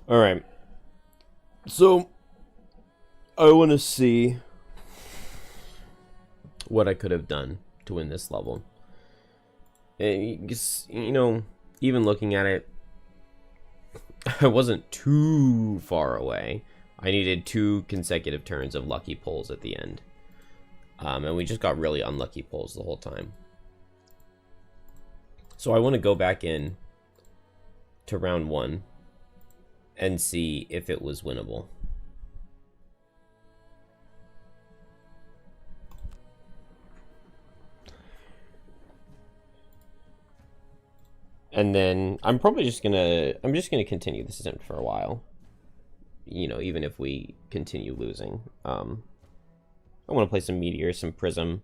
Alright. So, I want to see what I could have done to win this level. And, you know, even looking at it, I wasn't too far away. I needed 2 consecutive turns of lucky pulls at the end. And we just got really unlucky pulls the whole time. So I want to go back in to round 1 and see if it was winnable. And then I'm just gonna continue this attempt for a while. You know, even if we continue losing. I want to play some Meteor, some Prism,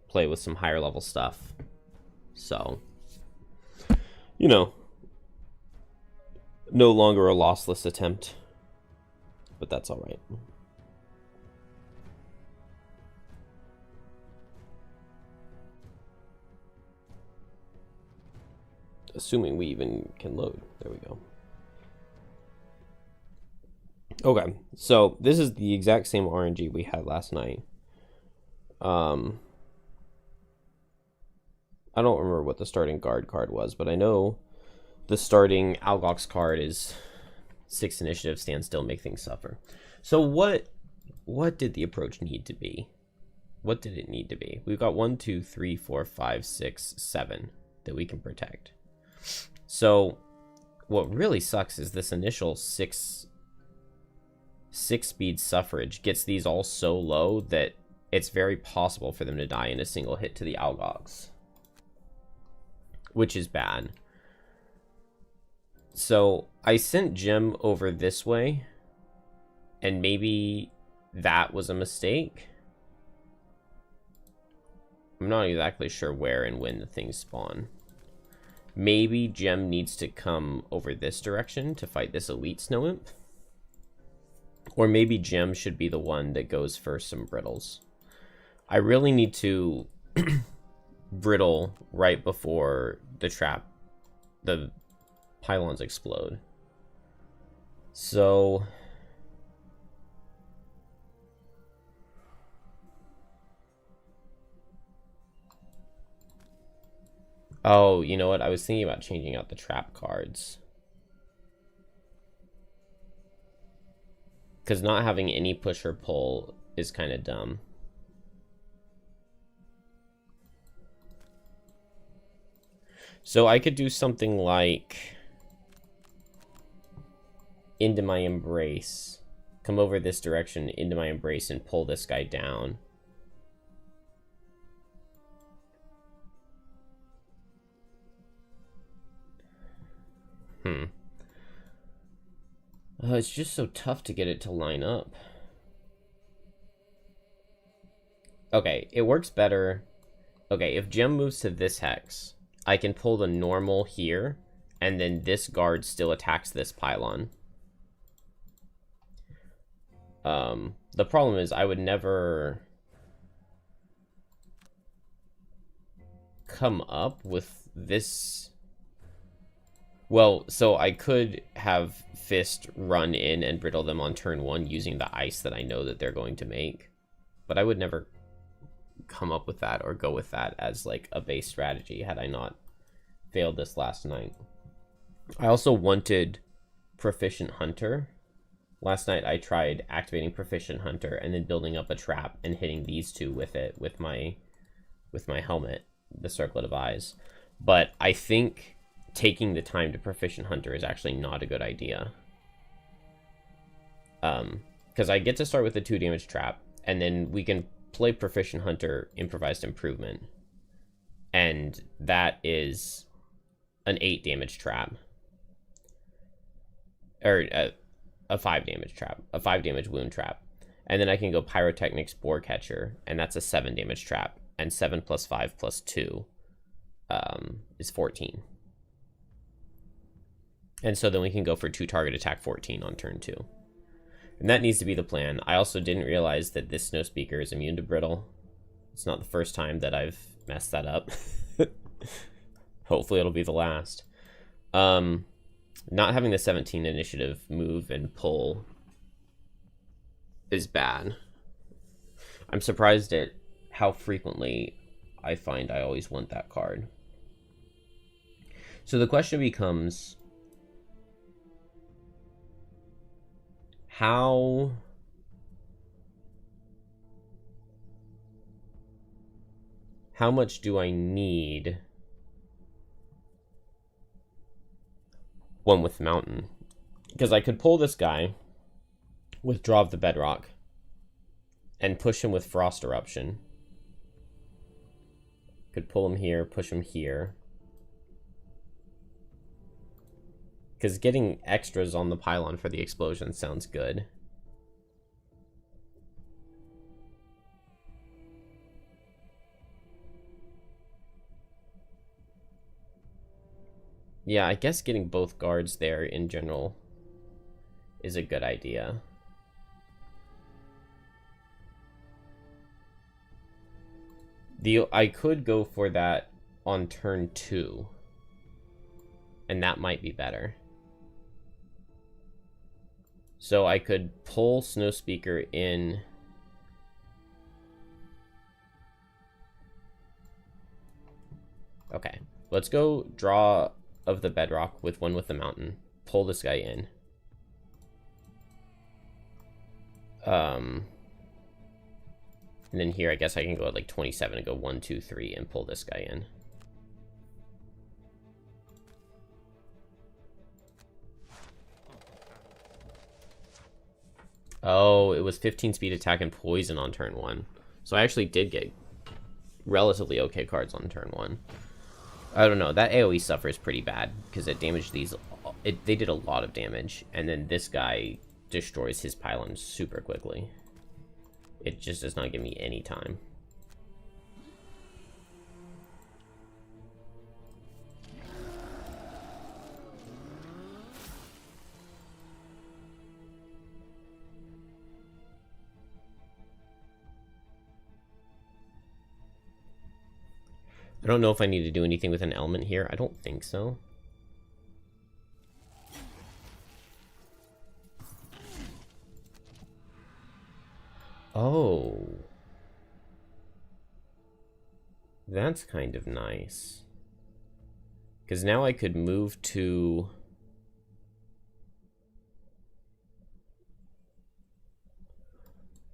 play with some higher level stuff. So, you know, no longer a lossless attempt, but that's all right. Assuming we even can load. There we go. Okay, so this is the exact same RNG we had last night. I don't remember what the starting guard card was, but I know the starting Algox card is 6 initiative, stand still, make things suffer. So what did the approach need to be? What did it need to be? We've got 1, 2, 3, 4, 5, 6, 7 that we can protect. So what really sucks is this initial 6 speed suffrage gets these all so low that it's very possible for them to die in a single hit to the Algox, which is bad. So I sent Jim over this way, and maybe that was a mistake. I'm not exactly sure where and when the things spawn. Maybe Gem needs to come over this direction to fight this elite snow imp. Or maybe Gem should be the one that goes for some brittles. I really need to brittle right before the pylons explode. So oh, you know what? I was thinking about changing out the trap cards. Because not having any push or pull is kind of dumb. So I could do something like into my embrace. Come over this direction into my embrace and pull this guy down. It's just so tough to get it to line up. Okay, it works better. Okay, if Gem moves to this hex, I can pull the normal here, and then this guard still attacks this pylon. The problem is I would never come up with this. Well, so I could have Fist run in and brittle them on turn 1 using the ice that I know that they're going to make. But I would never come up with that or go with that as like a base strategy had I not failed this last night. I also wanted Proficient Hunter. Last night I tried activating Proficient Hunter and then building up a trap and hitting these two with it with my helmet, the Circlet of Eyes. But I think taking the time to Proficient Hunter is actually not a good idea. Because I get to start with a 2 damage trap, and then we can play Proficient Hunter Improvised Improvement. And that is an 8 damage trap. Or a 5 damage trap. A 5 damage wound trap. And then I can go Pyrotechnics Boar Catcher, and that's a 7 damage trap. And 7 plus 5 plus 2 is 14. And so then we can go for 2 target attack 14 on turn 2. And that needs to be the plan. I also didn't realize that this Snow Speaker is immune to brittle. It's not the first time that I've messed that up. Hopefully it'll be the last. Not having the 17 initiative move and pull is bad. I'm surprised at how frequently I find I always want that card. So the question becomes, how much do I need one with Mountain? Because I could pull this guy, withdraw the Bedrock, and push him with Frost Eruption. Could pull him here, push him here. Because getting extras on the pylon for the explosion sounds good. Yeah, I guess getting both guards there in general is a good idea. I could go for that on turn 2. And that might be better. So I could pull Snowspeaker in. Okay, let's go draw of the Bedrock with one with the Mountain. Pull this guy in. And then here, I guess I can go at like 27 and go 1, 2, 3 and pull this guy in. Oh, it was 15 speed attack and poison on turn 1. So I actually did get relatively okay cards on turn 1. I don't know, that AoE suffer is pretty bad because it damaged these. They did a lot of damage, and then this guy destroys his pylon super quickly. It just does not give me any time. I don't know if I need to do anything with an element here. I don't think so. Oh. That's kind of nice. Because now I could move to...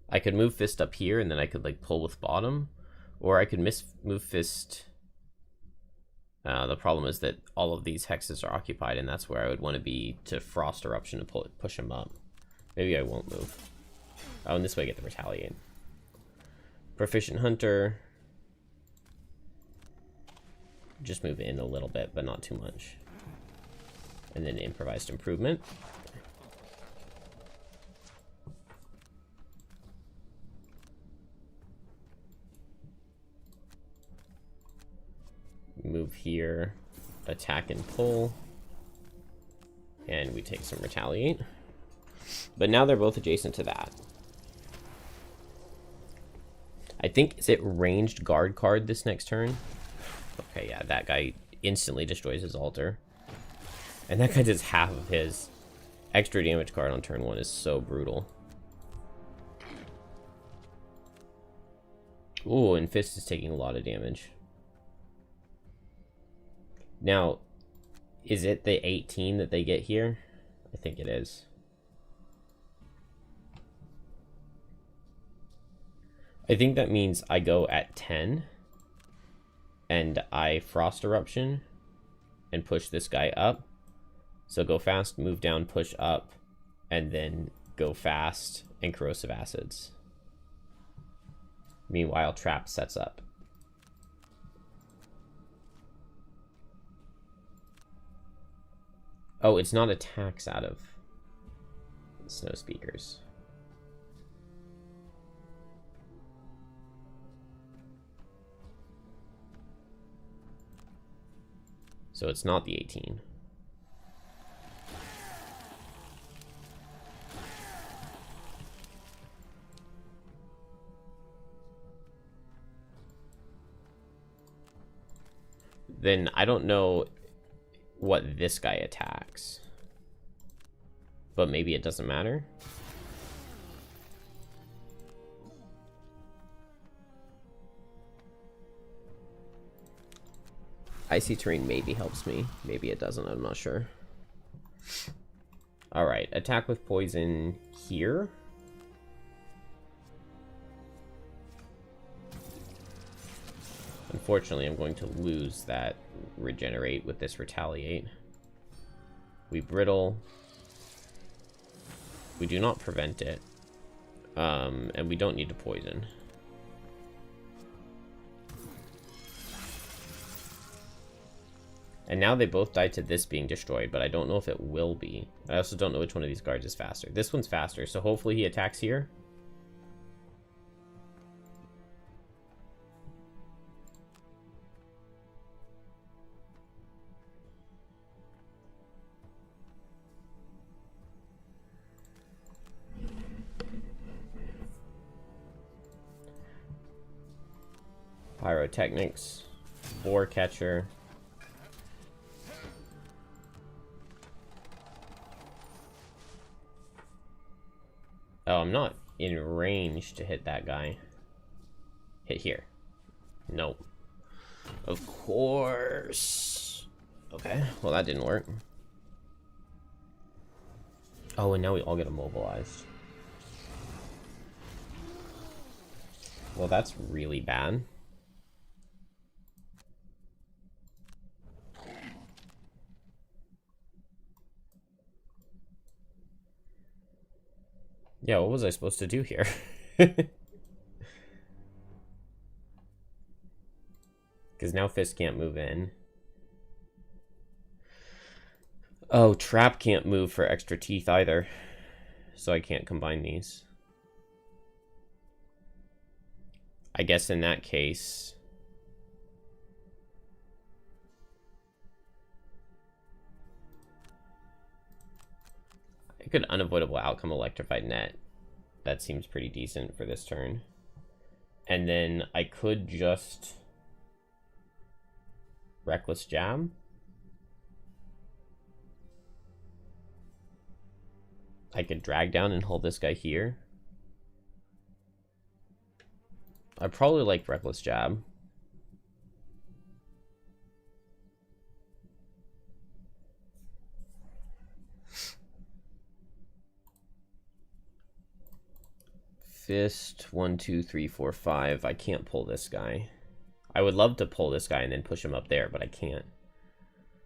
I could move Fist up here, and then I could, like, pull with bottom. Or I could move Fist... the problem is that all of these hexes are occupied, and that's where I would want to be to Frost Eruption to push him up. Maybe I won't move. Oh, and this way I get the Retaliate. Proficient Hunter. Just move in a little bit, but not too much. And then Improvised Improvement. Move here, attack and pull. And we take some Retaliate. But now they're both adjacent to that. I think, is it ranged guard card this next turn? Okay, yeah, that guy instantly destroys his altar. And that guy does half of his extra damage card on turn 1 is so brutal. Ooh, and Fist is taking a lot of damage. Now, is it the 18 that they get here? I think it is. I think that means I go at 10 and I Frost Eruption and push this guy up. So go fast, move down, push up, and then go fast and Corrosive Acids. Meanwhile, Trap sets up. Oh, it's not attacks out of Snowspeakers. So it's not the 18. Then I don't know what this guy attacks. But maybe it doesn't matter. Icy terrain maybe helps me. Maybe it doesn't, I'm not sure. Alright, attack with poison here. Unfortunately, I'm going to lose that regenerate with this retaliate. We brittle. We do not prevent it. And we don't need to poison. And now they both died to this being destroyed, but I don't know if it will be. I also don't know which one of these guards is faster. This one's faster, so hopefully he attacks here. Pyrotechnics, Boar Catcher. Oh, I'm not in range to hit that guy. Hit here. Nope. Of course. Okay, well that didn't work. Oh, and now we all get immobilized. Well, that's really bad. Yeah, what was I supposed to do here? Because now Fist can't move in. Oh, Trap can't move for extra teeth either. So I can't combine these. I guess in that case... I could unavoidable outcome Electrified Net. That seems pretty decent for this turn. And then I could just... Reckless Jab. I could drag down and hold this guy here. I probably like Reckless Jab. Fist, 1, 2, 3, 4, 5. I can't pull this guy. I would love to pull this guy and then push him up there, but I can't.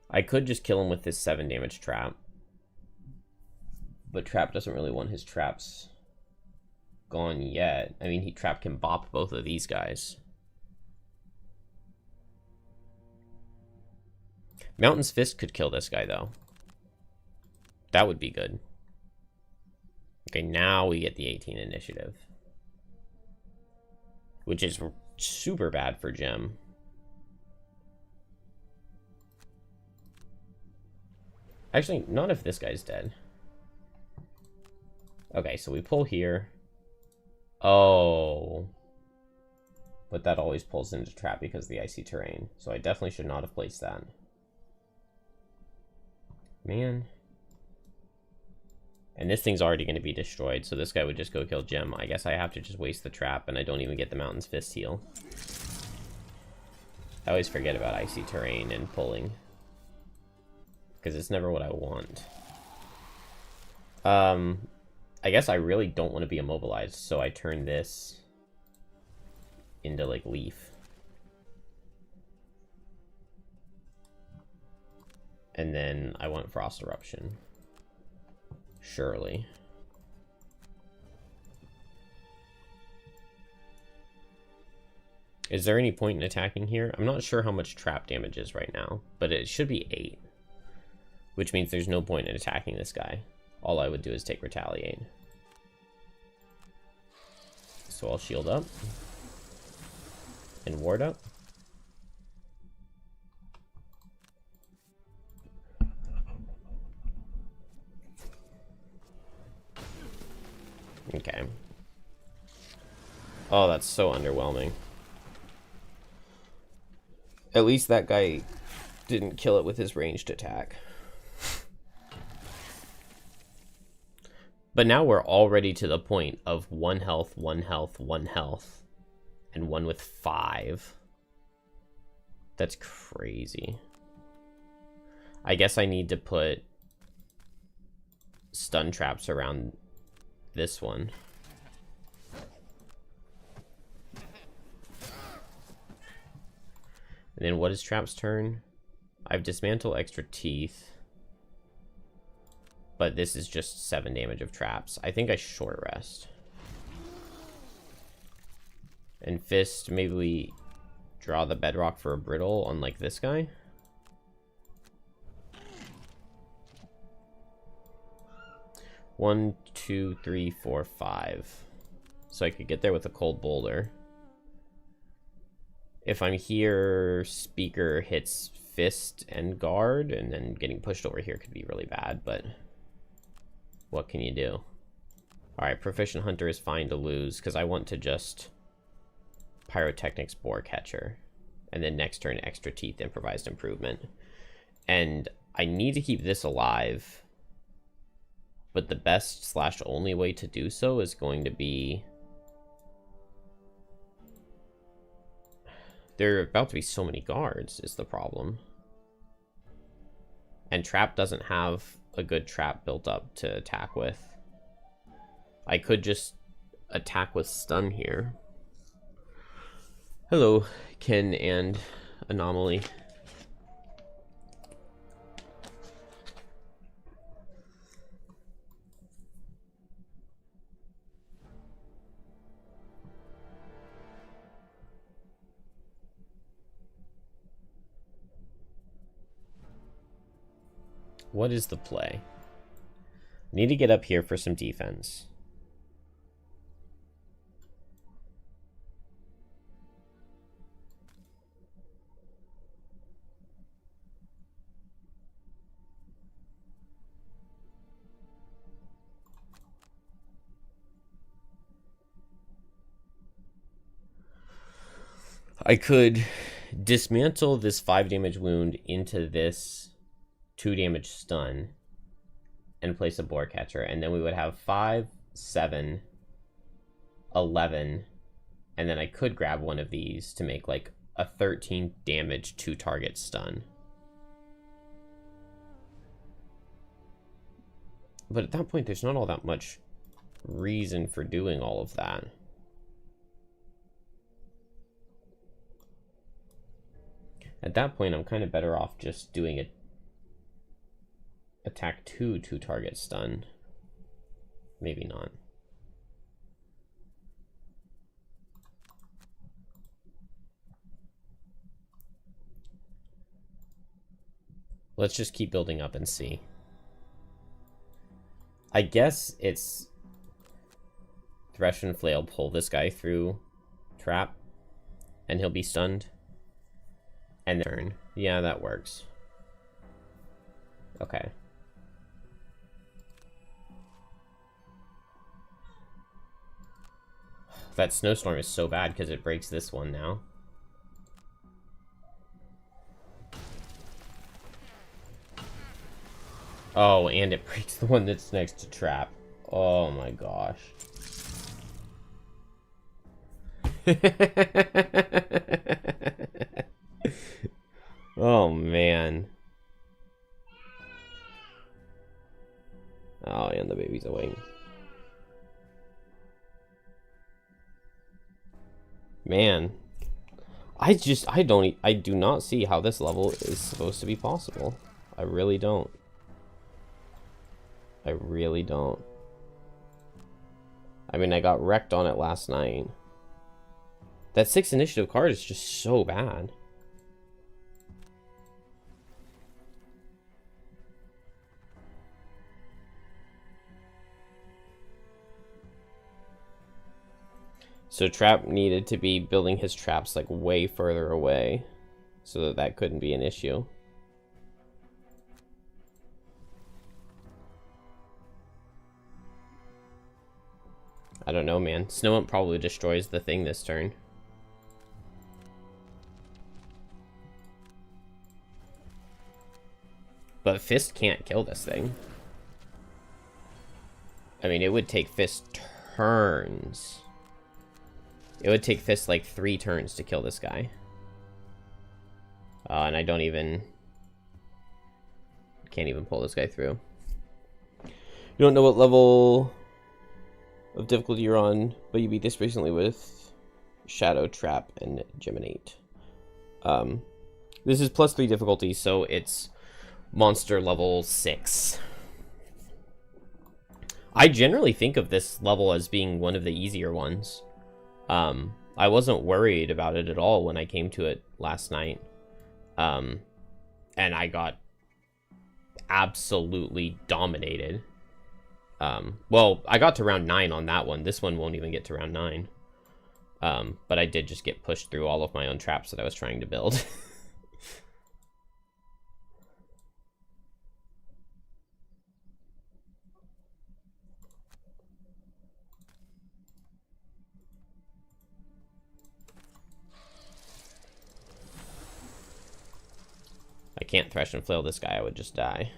I could just kill him with this 7 damage trap. But Trap doesn't really want his traps gone yet. I mean, Trap can bop both of these guys. Mountain's Fist could kill this guy, though. That would be good. Okay, now we get the 18 initiative. Which is super bad for Gem. Actually, not if this guy's dead. Okay, so we pull here. Oh. But that always pulls into Trap because of the icy terrain. So I definitely should not have placed that. Man. And this thing's already going to be destroyed, so this guy would just go kill Gem. I guess I have to just waste the trap, and I don't even get the Mountain's Fist heal. I always forget about icy terrain and pulling. Because it's never what I want. I guess I really don't want to be immobilized, so I turn this into, like, Leaf. And then I want Frost Eruption. Surely. Is there any point in attacking here? I'm not sure how much trap damage is right now, but it should be 8. Which means there's no point in attacking this guy. All I would do is take Retaliate. So I'll shield up. And ward up. Okay. Oh, that's so underwhelming. At least that guy didn't kill it with his ranged attack. But now we're already to the point of 1 health, 1 health, 1 health, and one with 5. That's crazy. I guess I need to put stun traps around this one. And then what is Trap's turn? I've dismantled extra teeth. But this is just 7 damage of traps. I think I short rest. And Fist, maybe we draw the bedrock for a brittle, unlike this guy. One, 2, 3, 4, 5. So I could get there with a cold boulder. If I'm here, Speaker hits Fist and guard, and then getting pushed over here could be really bad, but what can you do? Alright, Proficient Hunter is fine to lose, because I want to just Pyrotechnics Boar Catcher. And then next turn, Extra Teeth, Improvised Improvement. And I need to keep this alive, but the best / only way to do so is going to be... There are about to be so many guards, is the problem. And Trap doesn't have a good trap built up to attack with. I could just attack with stun here. Hello, Ken and Anomaly. What is the play? Need to get up here for some defense. I could dismantle this 5 damage wound into this 2 damage stun and place a boar catcher, and then we would have 5, 7, 11, and then I could grab one of these to make like a 13 damage 2 target stun. But at that point, there's not all that much reason for doing all of that. At that point, I'm kind of better off just doing a attack 2 target stun. Maybe not. Let's just keep building up and see. I guess it's Thresh and Flail pull this guy through trap and he'll be stunned. And turn. Yeah, that works. Okay. That snowstorm is so bad because it breaks this one now. Oh, and it breaks the one that's next to trap. Oh my gosh. Oh man. Oh, and the baby's awake. Man, I do not see how this level is supposed to be possible. I really don't. I really don't. I mean, I got wrecked on it last night. That 6 initiative card is just so bad. So Trap needed to be building his traps like way further away so that that couldn't be an issue. I don't know, man. Snow Imp probably destroys the thing this turn. But Fist can't kill this thing. I mean, it would take Fist turns. It would take Fist like 3 turns to kill this guy. And I don't even... Can't even pull this guy through. You don't know what level of difficulty you're on, but you beat this recently with Shadow, Trap, and Geminate. This is +3 difficulty, so it's monster level 6. I generally think of this level as being one of the easier ones. I wasn't worried about it at all when I came to it last night. And I got absolutely dominated. Well, I got to round 9 on that one. This one won't even get to round 9. But I did just get pushed through all of my own traps that I was trying to build. I can't thresh and flail this guy, I would just die.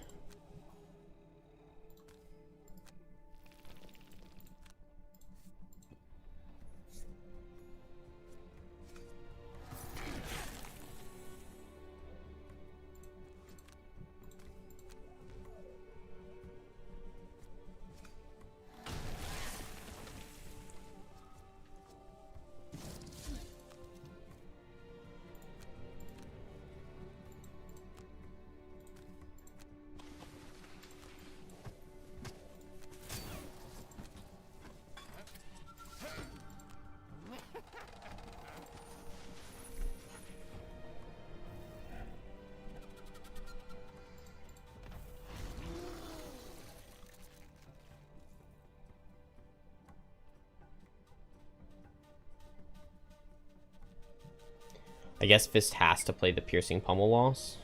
I guess Fist has to play the Piercing Pummel Loss.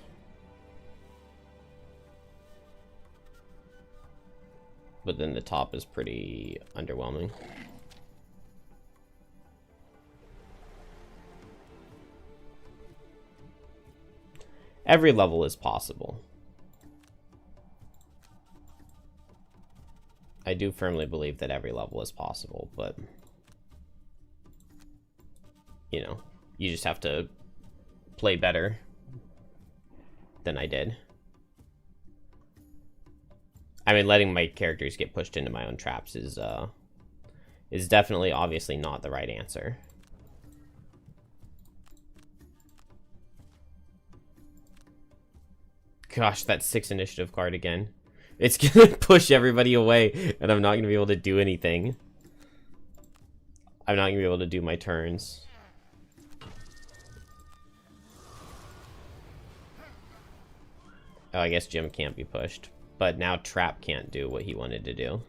But then the top is pretty underwhelming. Every level is possible. I do firmly believe that every level is possible, but... you know, you just have to play better than I did. I mean, letting my characters get pushed into my own traps is definitely, obviously, not the right answer. Gosh, that 6 initiative card again. It's gonna push everybody away, and I'm not gonna be able to do anything. I'm not gonna be able to do my turns. Oh, I guess Jim can't be pushed. But now Trap can't do what he wanted to do.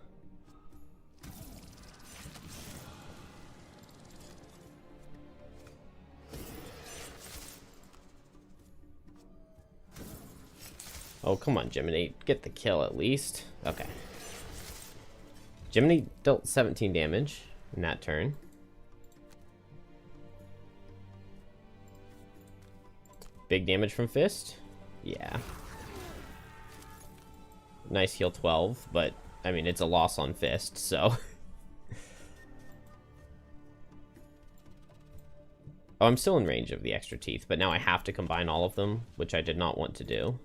Oh, come on, Jiminy. Get the kill at least. Okay. Jiminy dealt 17 damage in that turn. Big damage from Fist? Yeah. Nice heal 12, but, I mean, it's a loss on Fist, so... Oh, I'm still in range of the extra teeth, but now I have to combine all of them, which I did not want to do.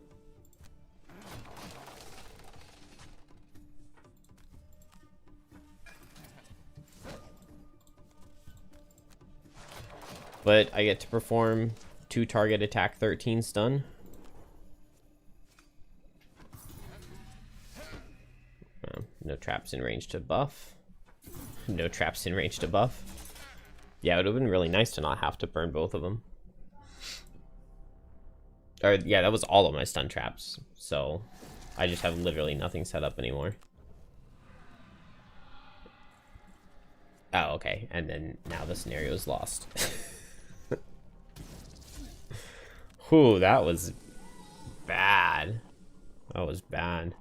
But I get to perform 2 target attack 13 stun. No traps in range to buff. No traps in range to buff. Yeah, it would have been really nice to not have to burn both of them. Or, yeah, that was all of my stun traps. So, I just have literally nothing set up anymore. Oh, okay. And then now the scenario is lost. Whew, that was bad. That was bad.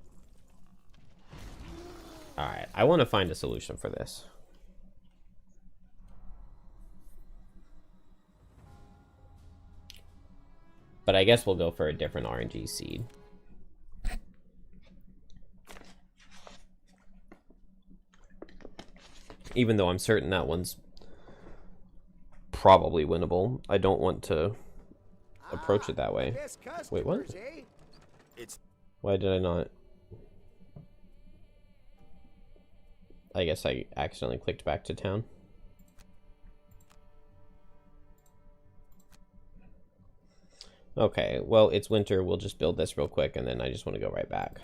Alright, I want to find a solution for this. But I guess we'll go for a different RNG seed. Even though I'm certain that one's probably winnable, I don't want to approach it that way. Wait, what? Why did I not? I guess I accidentally clicked back to town. Okay, well, it's winter. We'll just build this real quick, and then I just want to go right back.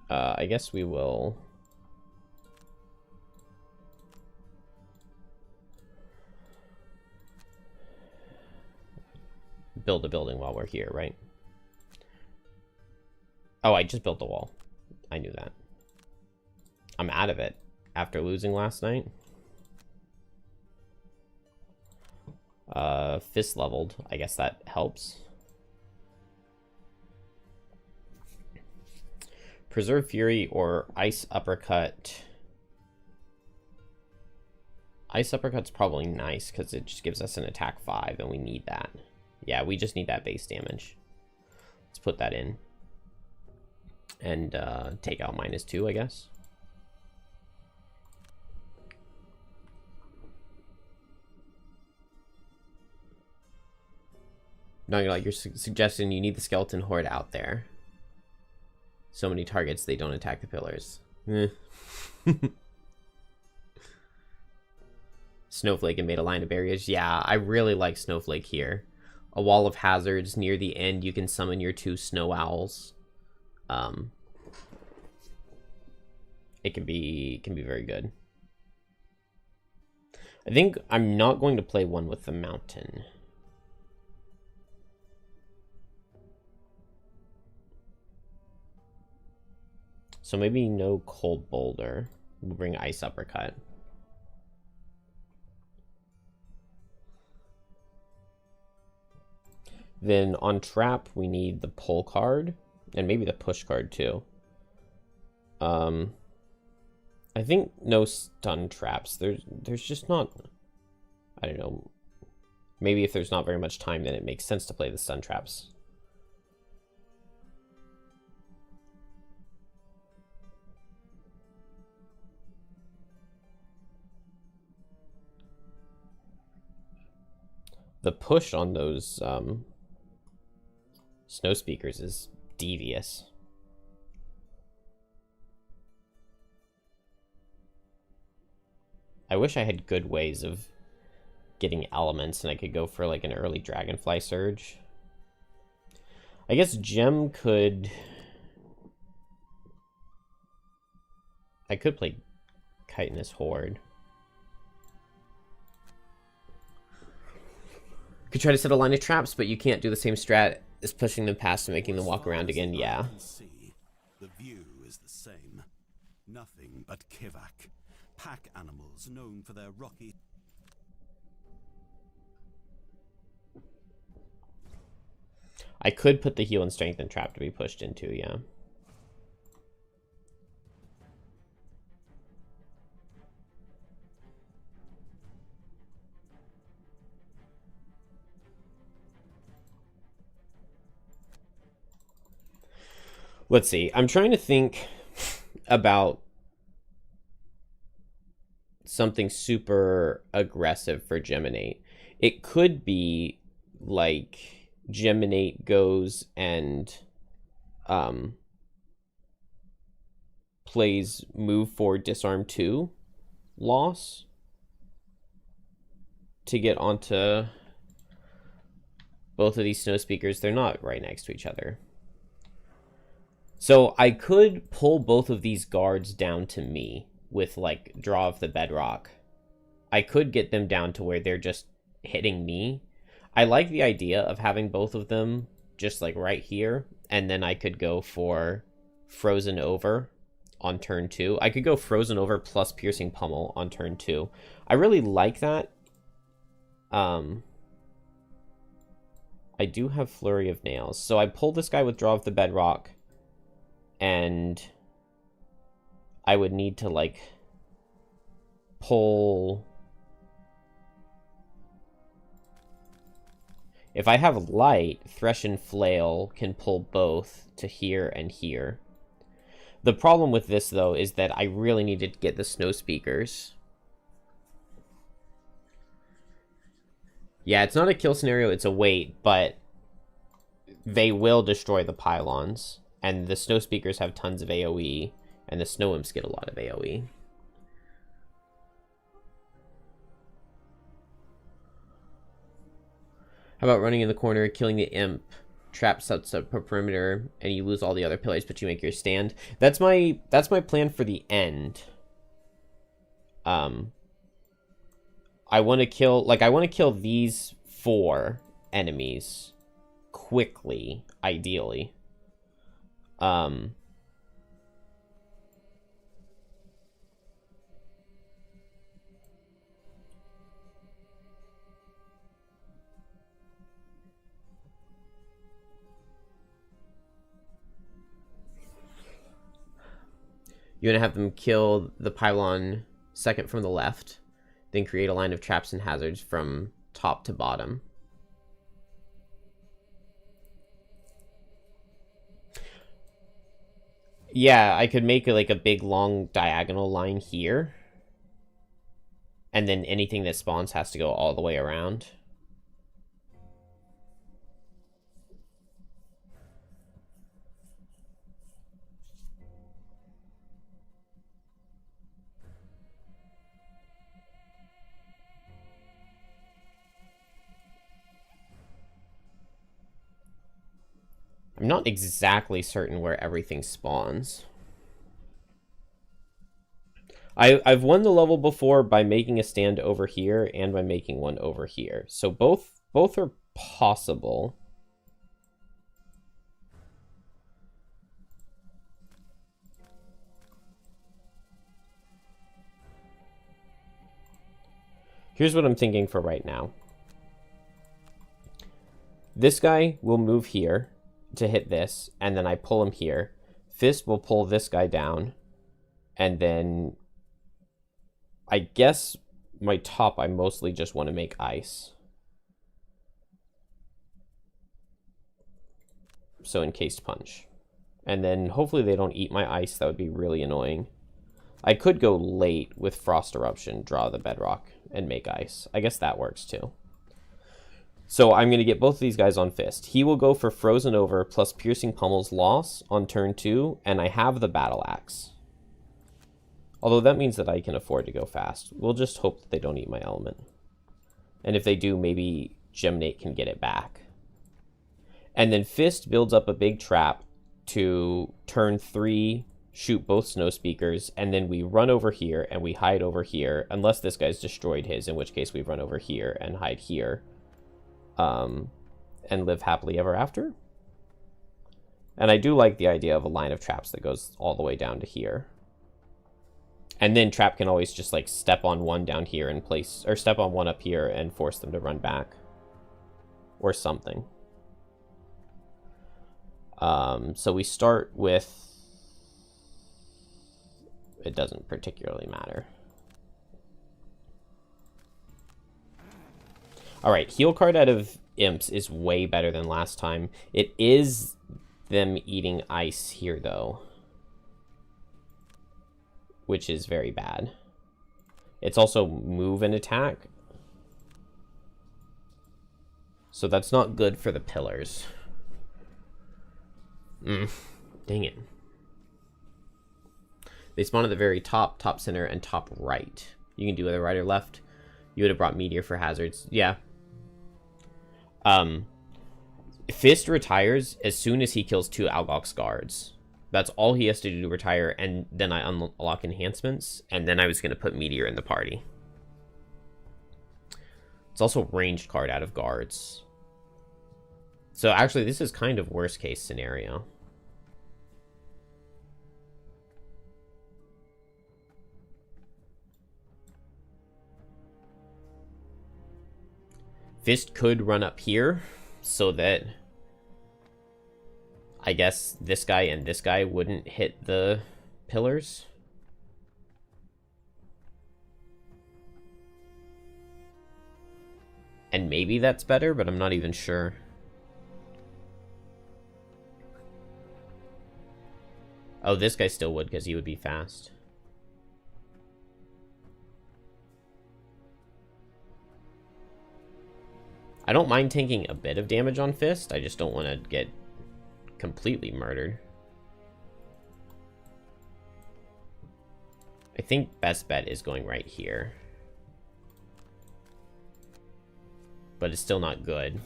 I guess we will... build a building while we're here, right? Oh, I just built the wall. I knew that. I'm out of it after losing last night. Fist leveled. I guess that helps. Preserve Fury or Ice Uppercut. Ice Uppercut's probably nice because it just gives us an attack 5 and we need that. Yeah, we just need that base damage. Let's put that in. And take out -2, I guess. No, you're like, you're suggesting you need the skeleton horde out there. So many targets, they don't attack the pillars. Snowflake and made a line of barriers. Yeah, I really like Snowflake here. A wall of hazards. Near the end, you can summon your 2 snow owls. It can be very good. I think I'm not going to play one with the mountain. So maybe no cold boulder. We'll bring Ice Uppercut. Then on trap, we need the pull card and maybe the push card too. I think no stun traps. There's just not, I don't know. Maybe if there's not very much time, then it makes sense to play the stun traps. The push on those snow speakers is devious. I wish I had good ways of getting elements and I could go for like an early Dragonfly Surge. I guess Gem could... I could play Chitinous Horde. Could try to set a line of traps, but you can't do the same strat as pushing them past and making them walk around again. Yeah. The view is the same. Nothing but Kivak. Pack animals known for their rocky... I could put the heal and strength and trap to be pushed into, yeah. Let's see. I'm trying to think about something super aggressive for Geminate. It could be like Geminate goes and plays move for disarm 2 loss to get onto both of these snow speakers. They're not right next to each other. So I could pull both of these guards down to me with like draw of the bedrock. I could get them down to where they're just hitting me. I like the idea of having both of them just like right here, and then I could go for Frozen Over on turn 2. I could go Frozen Over plus Piercing Pummel on turn 2. I really like that. I do have Flurry of Nails. So I pull this guy with Draw of the Bedrock, and I would need to like pull... If I have light, Thresh and Flail can pull both to here and here. The problem with this, though, is that I really need to get the Snow Speakers. Yeah, it's not a kill scenario, it's a wait, but they will destroy the pylons. And the Snow Speakers have tons of AoE, and the Snow Imps get a lot of AoE. How about running in the corner, killing the imp, trap sets up a perimeter, and you lose all the other pillars, but you make your stand? That's my plan for the end. I want to kill these 4 enemies quickly, ideally. You're going to have them kill the pylon second from the left, then create a line of traps and hazards from top to bottom. Yeah, I could make like a big long diagonal line here. And then anything that spawns has to go all the way around. I'm not exactly certain where everything spawns. I've won the level before by making a stand over here and by making one over here. So both are possible. Here's what I'm thinking for right now. This guy will move here to hit this, and then I pull him here. Fist will pull this guy down, and then I guess my top I mostly just want to make ice. So encased punch. And then hopefully they don't eat my ice. That would be really annoying. I could go late with Frost Eruption, draw the bedrock, and make ice. I guess that works too. So I'm going to get both of these guys on Fist. He will go for Frozen Over plus Piercing Pummel's Loss on turn 2, and I have the Battle Axe. Although that means that I can afford to go fast. We'll just hope that they don't eat my element. And if they do, maybe Gemnate can get it back. And then Fist builds up a big trap to turn 3, shoot both Snow Speakers, and then we run over here and we hide over here, unless this guy's destroyed his, in which case we run over here and hide here. And live happily ever after. And I do like the idea of a line of traps that goes all the way down to here. And then Trap can always just like step on one down here and place, or step on one up here and force them to run back. Or something. So we start with, it doesn't particularly matter. Alright, heal card out of Imps is way better than last time. It is them eating ice here, though. Which is very bad. It's also move and attack. So that's not good for the pillars. Dang it. They spawn at the very top, top center, and top right. You can do either right or left. You would have brought Meteor for hazards. Yeah. Fist retires as soon as he kills 2 Algox guards. That's all he has to do to retire, and then I unlock enhancements, and then I was going to put Meteor in the party. It's also ranged card out of guards. So actually, this is kind of worst case scenario. Fist could run up here so that I guess this guy and this guy wouldn't hit the pillars. And maybe that's better, but I'm not even sure. Oh, this guy still would, because he would be fast. I don't mind taking a bit of damage on Fist. I just don't want to get completely murdered. I think best bet is going right here. But it's still not good.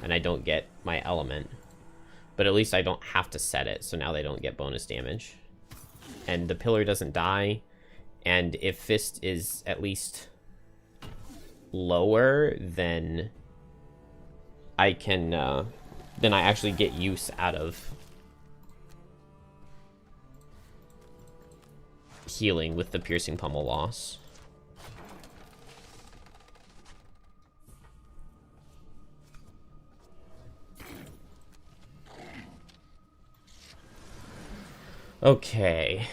And I don't get my element. But at least I don't have to set it, so now they don't get bonus damage. And the pillar doesn't die. And if Fist is at least lower, then I can, then I actually get use out of healing with the piercing pummel loss. Okay.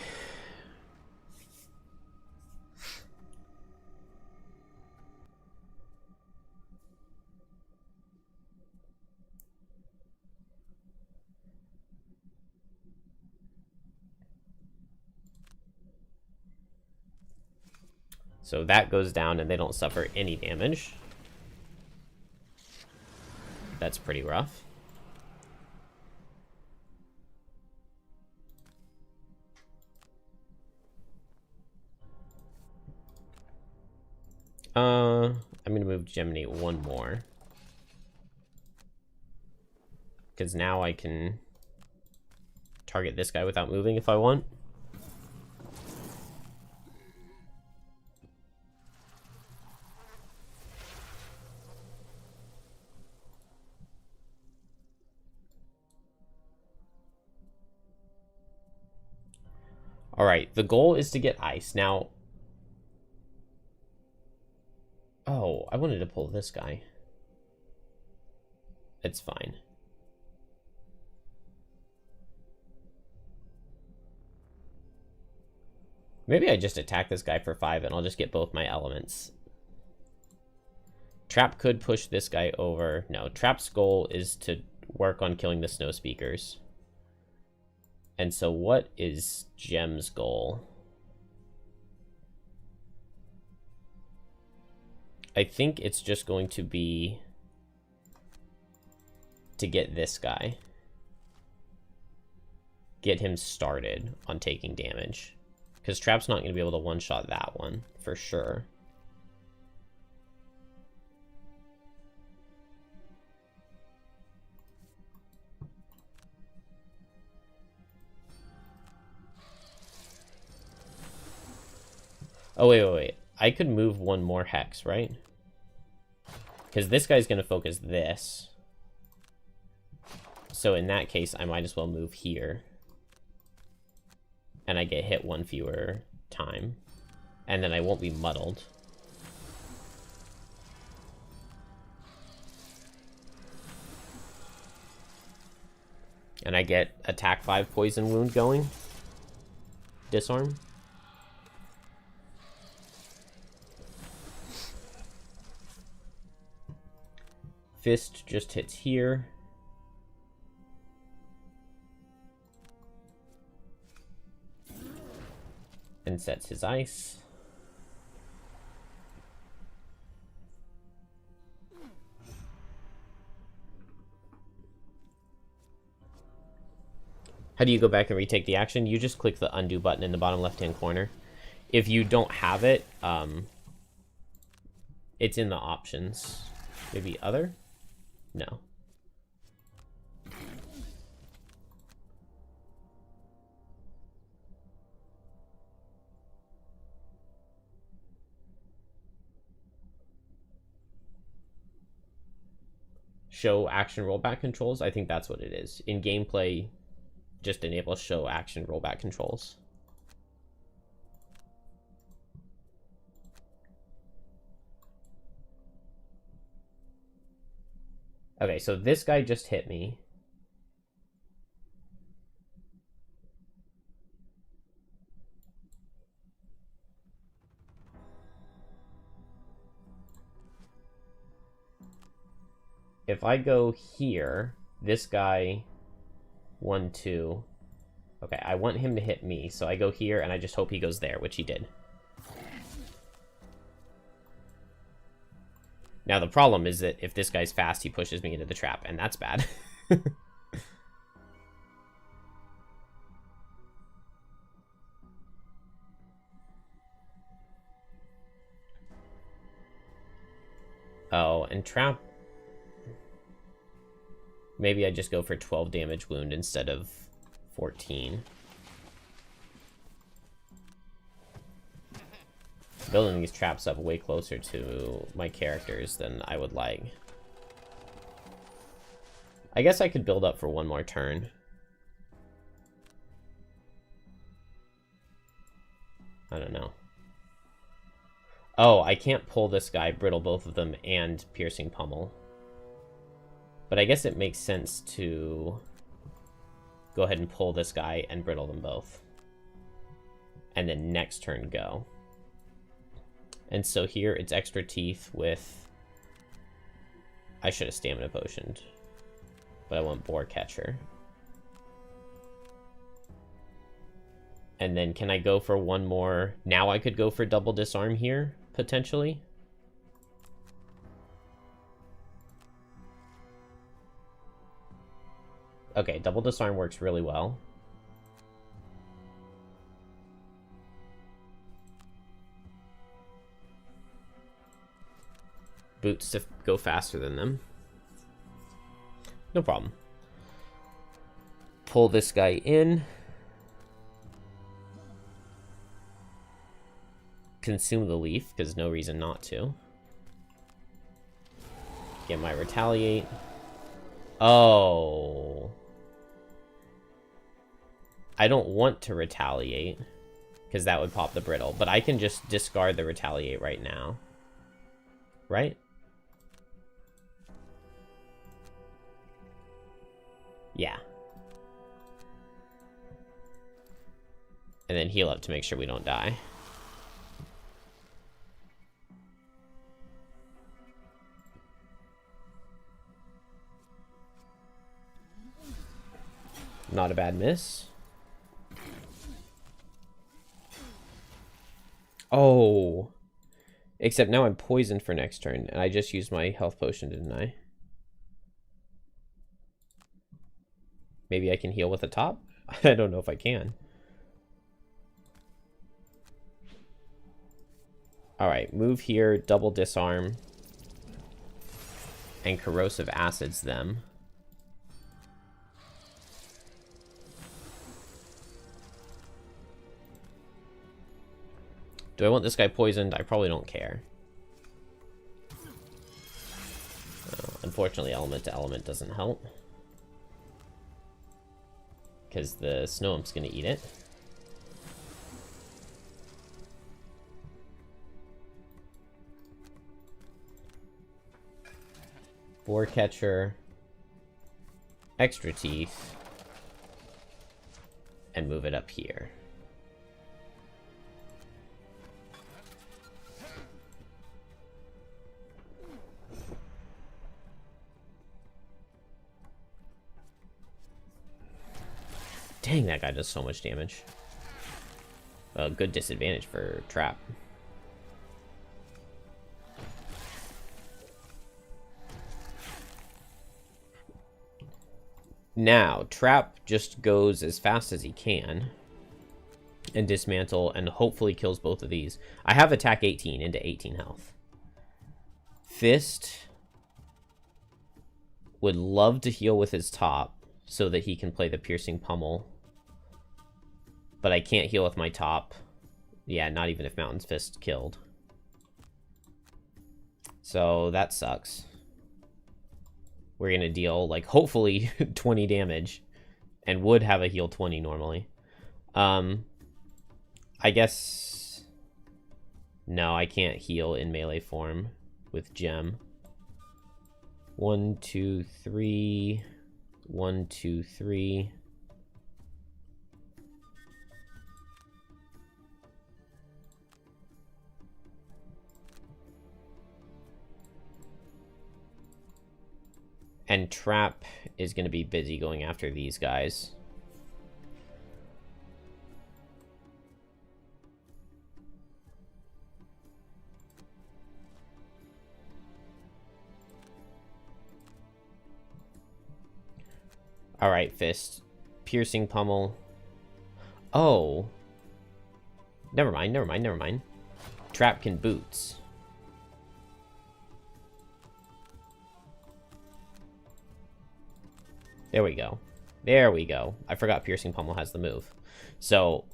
So that goes down and they don't suffer any damage. That's pretty rough. I'm gonna move Gemini one more. Because now I can target this guy without moving if I want. Alright, the goal is to get ice. Now... Oh, I wanted to pull this guy. It's fine. Maybe I just attack this guy for 5 and I'll just get both my elements. Trap could push this guy over. No, Trap's goal is to work on killing the snow speakers. And so what is Gem's goal? I think it's just going to be to get this guy. Get him started on taking damage. Because Trap's not going to be able to one-shot that one, for sure. Oh, wait. I could move one more hex, right? Because this guy's going to focus this. So in that case, I might as well move here. And I get hit one fewer time. And then I won't be muddled. And I get attack 5 poison wound going. Disarm. Fist just hits here. And sets his ice. How do you go back and retake the action? You just click the undo button in the bottom left-hand corner. If you don't have it, it's in the options. Maybe other? No. Show action rollback controls. I think that's what it is. In gameplay, just enable show action rollback controls. Okay, so this guy just hit me. if I go here, this guy, 1, 2. Okay, I want him to hit me, so I go here, and I just hope he goes there, which he did. Now, the problem is that if this guy's fast, he pushes me into the trap, and that's bad. Oh, and trap... Maybe I just go for 12 damage wound instead of 14. Building these traps up way closer to my characters than I would like. I guess I could build up for one more turn. I don't know. Oh, I can't pull this guy, brittle both of them, and piercing pummel. But I guess it makes sense to go ahead and pull this guy and brittle them both. And then next turn go. And so here it's extra teeth with... I should have stamina potioned. But I want boar catcher. And then can I go for one more? Now I could go for double disarm here, potentially. Okay, double disarm works really well. Boots to go faster than them. No problem. Pull this guy in. Consume the leaf, because no reason not to. Get my retaliate. Oh. I don't want to retaliate, because that would pop the brittle, but I can just discard the retaliate right now. Right? Yeah. And then heal up to make sure we don't die. Not a bad miss. Oh. Except now I'm poisoned for next turn, and I just used my health potion, didn't I? Maybe I can heal with a top? I don't know if I can. Alright, move here, double disarm. And corrosive acids them. Do I want this guy poisoned? I probably don't care. Unfortunately, element to element doesn't help. Because the snow imp's going to eat it. Boar catcher. Extra teeth. And move it up here. Dang, that guy does so much damage. A good disadvantage for trap. Now, trap just goes as fast as he can. And dismantle, and hopefully kills both of these. I have attack 18 into 18 health. Fist would love to heal with his top so that he can play the piercing pummel. But I can't heal with my top. Yeah, not even if Mountain's Fist killed. So that sucks. We're gonna deal, like, hopefully 20 damage. And would have a heal 20 normally. I guess... No, I can't heal in melee form with gem. 1, 2, 3... 1, 2, 3... And Trap is going to be busy going after these guys. Alright, Fist. Piercing Pummel. Oh. Never mind, never mind, never mind. Trap can boots. There we go. There we go. I forgot Piercing Pummel has the move. So,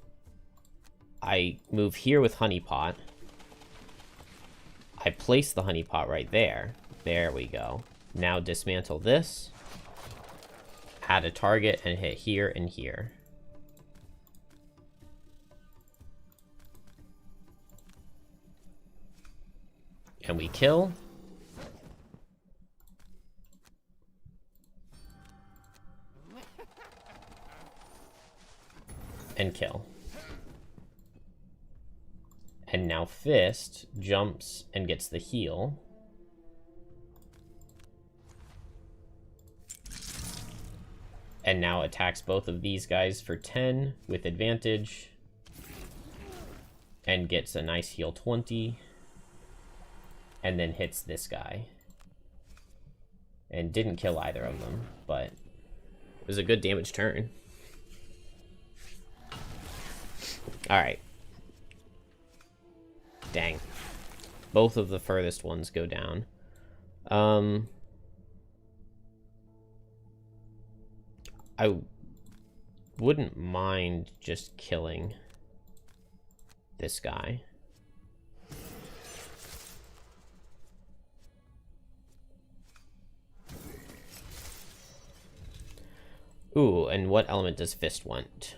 I move here with Honey Pot. I place the Honey Pot right there. There we go. Now dismantle this. Add a target and hit here and here. And we kill. And kill. And now Fist jumps and gets the heal. And now attacks both of these guys for 10 with advantage. And gets a nice heal 20. And then hits this guy. And didn't kill either of them, but it was a good damage turn. Alright. Dang. Both of the furthest ones go down. I wouldn't mind just killing this guy. Ooh, and what element does Fist want?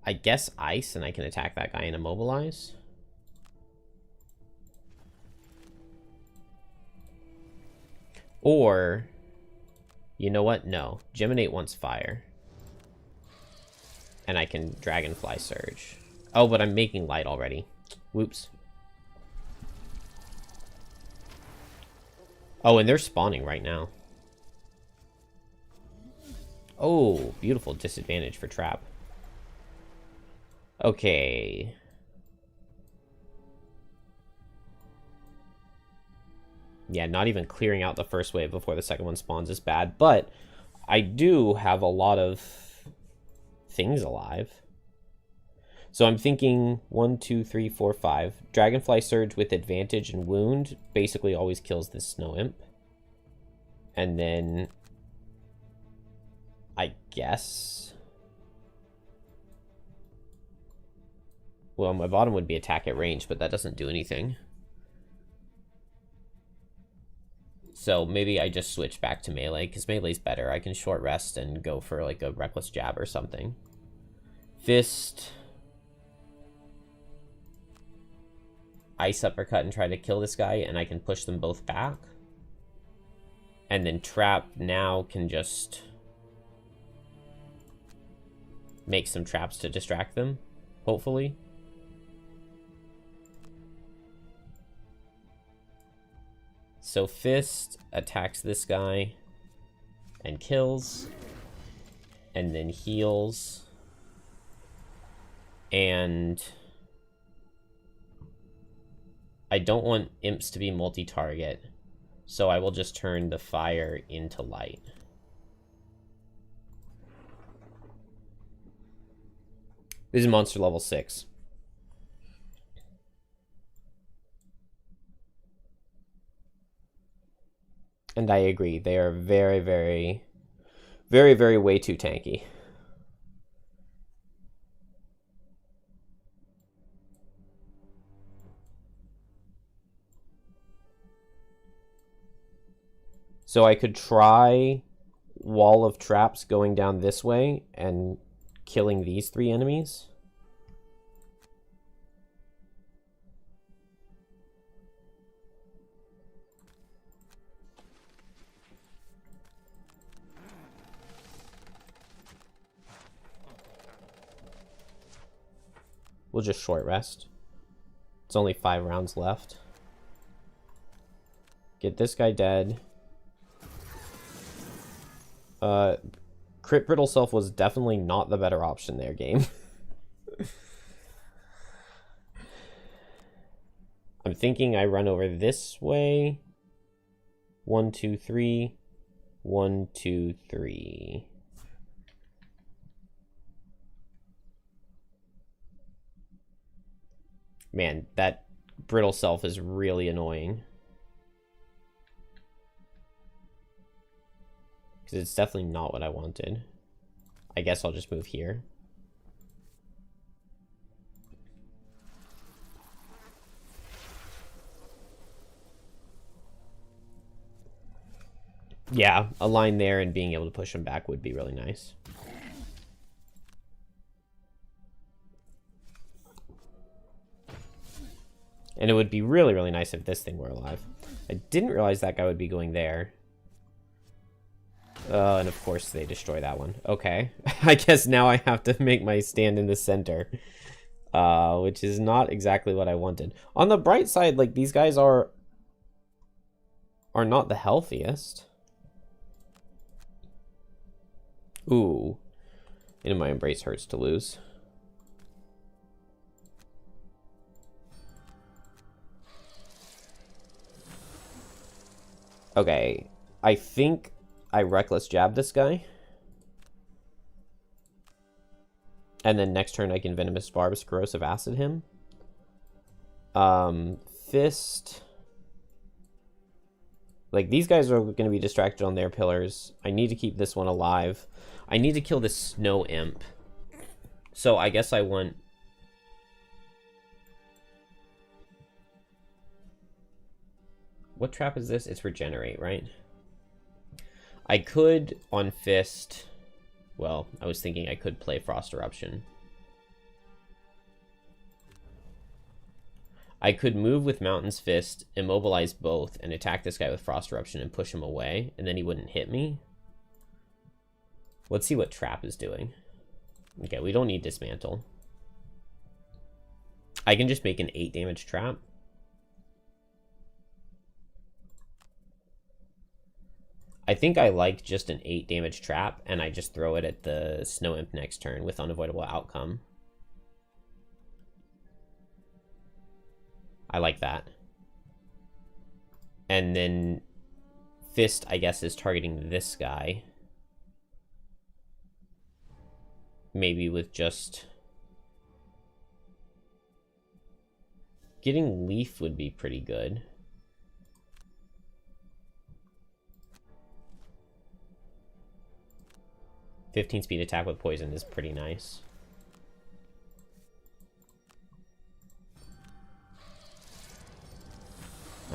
I guess ice, and I can attack that guy and immobilize. Or, you know what? No. Geminate wants fire. And I can Dragonfly Surge. Oh, but I'm making light already. Whoops. Oh, and they're spawning right now. Oh, beautiful disadvantage for Trap. Okay. Yeah, not even clearing out the first wave before the second one spawns is bad, but I do have a lot of things alive. So I'm thinking 1, 2, 3, 4, 5. Dragonfly Surge with advantage and wound basically always kills this Snow Imp. And then I guess, well, my bottom would be attack at range, but that doesn't do anything. So maybe I just switch back to melee, because melee's better. I can short rest and go for like a reckless jab or something. Fist. Ice uppercut and try to kill this guy, and I can push them both back. And then Trap now can just make some traps to distract them, hopefully. So Fist attacks this guy and kills, and then heals, and I don't want imps to be multi-target, so I will just turn the fire into light. This is monster level 6. And I agree, they are very, very, very, very way too tanky. So I could try Wall of Traps going down this way and killing these 3 enemies. We'll just short rest. It's only 5 rounds left. Get this guy dead. Crit Brittle Self was definitely not the better option there, game. I'm thinking I run over this way. 1, 2, 3. 1, 2, 3. Man, that Brittle Self is really annoying. Because it's definitely not what I wanted. I guess I'll just move here. Yeah, a line there and being able to push him back would be really nice. And it would be really, really nice if this thing were alive. I didn't realize that guy would be going there. And of course they destroy that one. Okay. I guess now I have to make my stand in the center. Which is not exactly what I wanted. On the bright side, like, these guys are not the healthiest. Ooh. And my embrace hurts to lose. Okay. I think I reckless jab this guy. And then next turn I can Venomous Barbs Corrosive Acid him. Fist. Like, these guys are going to be distracted on their pillars. I need to keep this one alive. I need to kill this Snow Imp. So I guess I want... What trap is this? It's Regenerate, right? I could, on Fist... Well, I was thinking I could play Frost Eruption. I could move with Mountain's Fist, immobilize both, and attack this guy with Frost Eruption and push him away, and then he wouldn't hit me. Let's see what Trap is doing. Okay, we don't need Dismantle. I can just make an 8 damage Trap. I think I like just an 8 damage Trap, and I just throw it at the Snow Imp next turn with Unavoidable Outcome. I like that. And then Fist, I guess, is targeting this guy. Maybe with just... Getting Leaf would be pretty good. .15 speed attack with poison is pretty nice.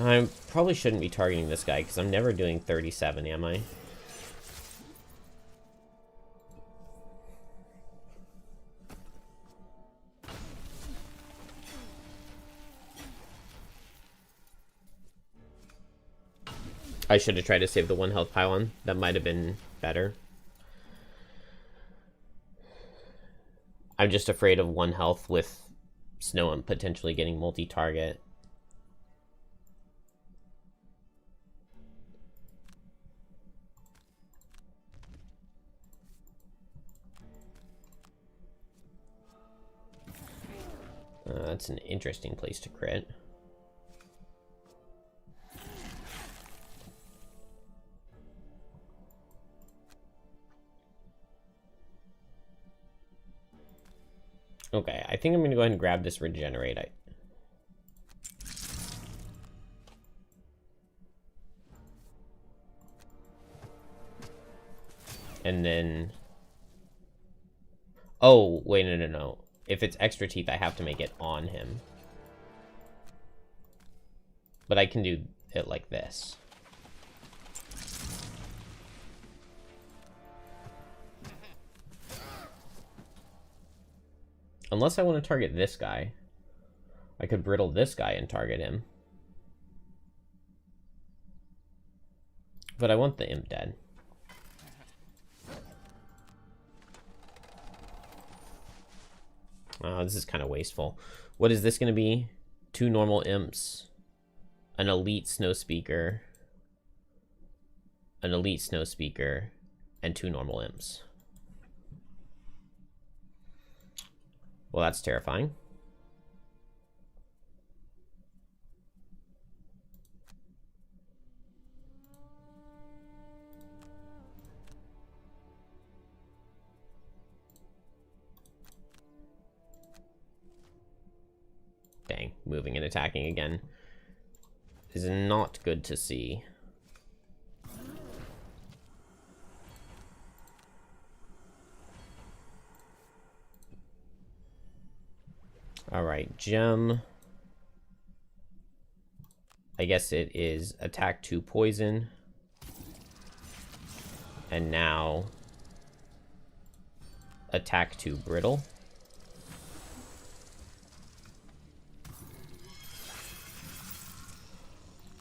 I probably shouldn't be targeting this guy because I'm never doing 37, am I? I should have tried to save the 1 health pylon. That might have been better. I'm just afraid of 1 health with Snow Imp potentially getting multi-target. That's an interesting place to crit. Okay, I think I'm going to go ahead and grab this Regenerate. And then... Oh, wait, no. If it's extra teeth, I have to make it on him. But I can do it like this. Unless I want to target this guy. I could brittle this guy and target him. But I want the imp dead. Oh, this is kind of wasteful. What is this going to be? 2 normal imps. An elite snow speaker. an elite snow speaker, and 2 normal imps. Well, that's terrifying. Dang, moving and attacking again is not good to see. All right, gem. I guess it is attack 2 poison. And now attack 2 brittle.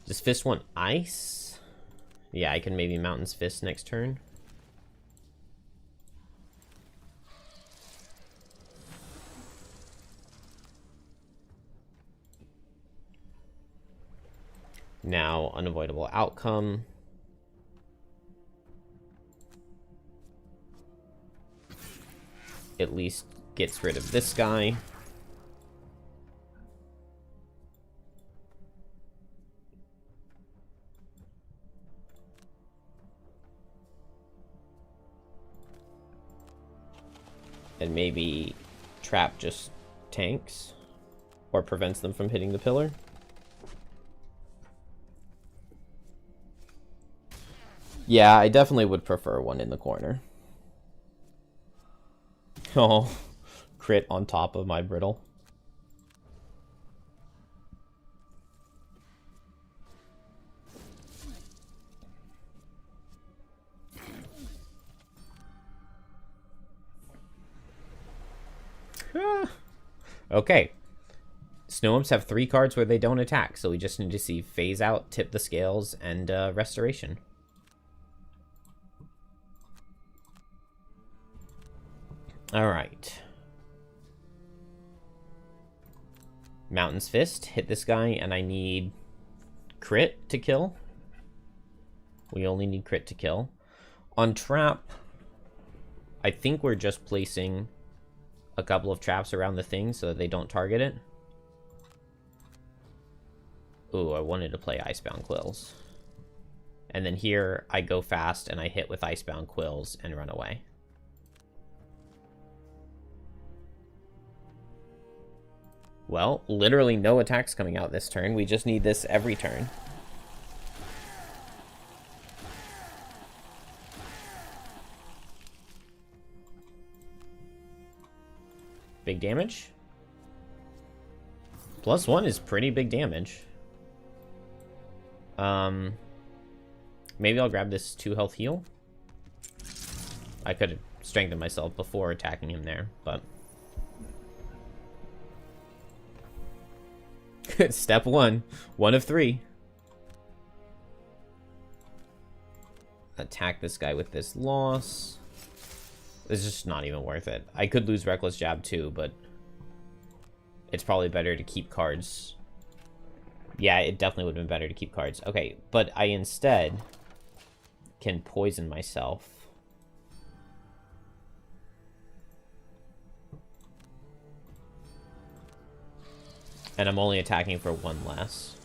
Does Fist want ice? Yeah, I can maybe Mountain's Fist next turn. Now, unavoidable outcome. At least gets rid of this guy. And maybe trap just tanks or prevents them from hitting the pillar. Yeah, I definitely would prefer one in the corner. Oh, crit on top of my brittle. Okay. Snow Imps have 3 cards where they don't attack, so we just need to see Phase Out, Tip the Scales, and Restoration. Alright. Mountain's Fist, hit this guy, and I need crit to kill. We only need crit to kill. On Trap, I think we're just placing a couple of traps around the thing so that they don't target it. Ooh, I wanted to play Icebound Quills. And then here, I go fast and I hit with Icebound Quills and run away. Well, literally no attacks coming out this turn. We just need this every turn. Big damage. +1 is pretty big damage. Maybe I'll grab this 2 health heal. I could have strengthened myself before attacking him there, but... Step 1. 1 of 3. Attack this guy with this loss. It's just not even worth it. I could lose Reckless Jab too, but it's probably better to keep cards. Yeah, it definitely would have been better to keep cards. Okay, but I instead can poison myself. And I'm only attacking for 1 less.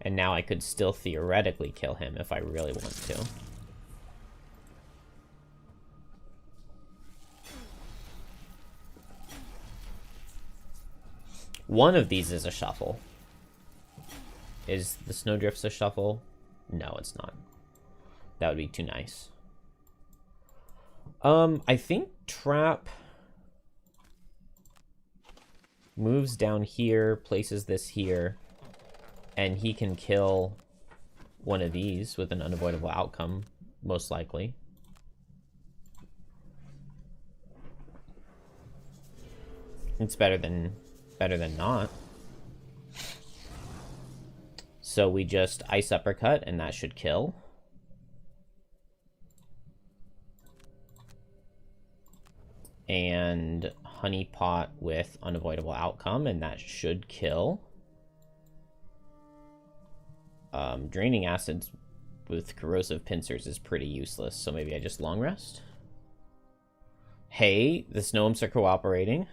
And now I could still theoretically kill him if I really want to. One of these is a shuffle. Is the Snowdrifts a shuffle? No, it's not. That would be too nice. I think Trap moves down here, places this here, and he can kill one of these with an unavoidable outcome, most likely. It's better than not. So we just Ice Uppercut, and that should kill. And Honey Pot with unavoidable outcome, and that should kill. Draining acids with corrosive pincers is pretty useless, so maybe I just long rest. Hey, the Snows are cooperating.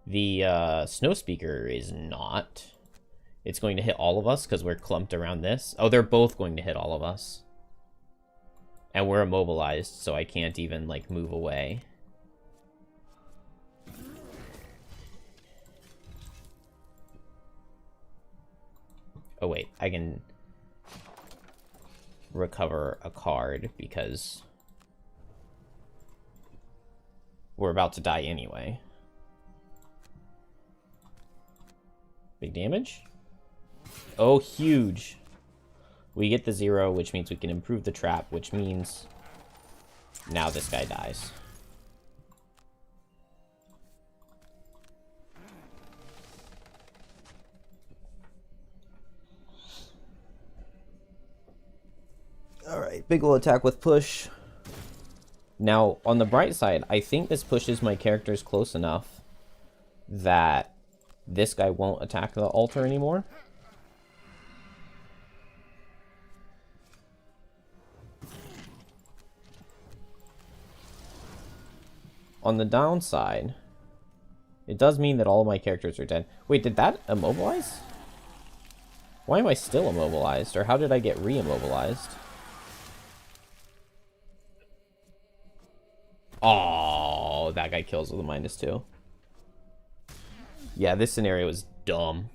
The Snow Speaker is not. It's going to hit all of us because we're clumped around this. Oh, they're both going to hit all of us. And we're immobilized, so I can't even, like, move away. Oh, wait. I can recover a card because we're about to die anyway. Big damage? Oh, huge. We get the 0, which means we can improve the trap, which means now this guy dies. Alright, big ol' attack with push. Now, on the bright side, I think this pushes my characters close enough that this guy won't attack the altar anymore. On the downside, it does mean that all of my characters are dead. Wait, did that immobilize? Why am I still immobilized? Or how did I get re-immobilized? Oh, that guy kills with a -2. Yeah, this scenario is dumb.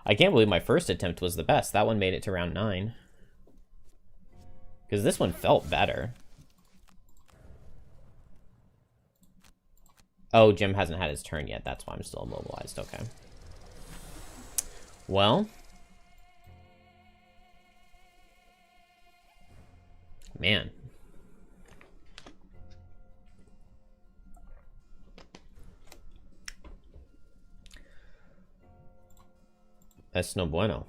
I can't believe my first attempt was the best. That one made it to round 9. Because this one felt better. Oh, Jim hasn't had his turn yet. That's why I'm still immobilized. Okay. Well. Man. That's no bueno.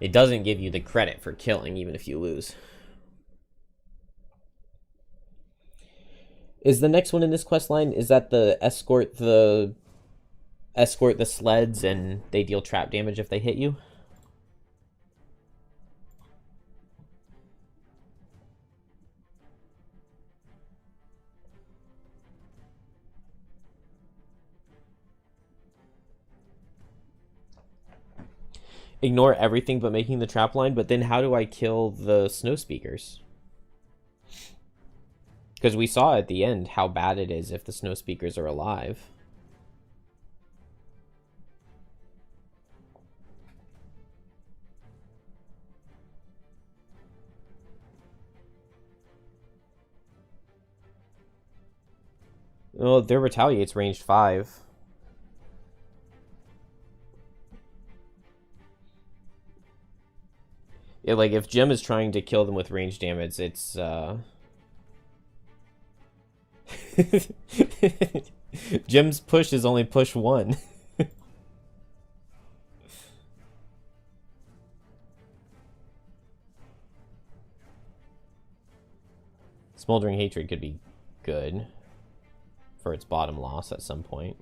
It doesn't give you the credit for killing, even if you lose. Is the next one in this quest line, is that the escort the sleds and they deal trap damage if they hit you? Ignore everything but making the trap line, but then how do I kill the snow speakers? Because we saw at the end how bad it is if the snow speakers are alive. Well, their retaliate's ranged 5. Yeah, like, if Jim is trying to kill them with range damage, it's, Jim's push is only push 1. Smoldering Hatred could be good for its bottom loss at some point.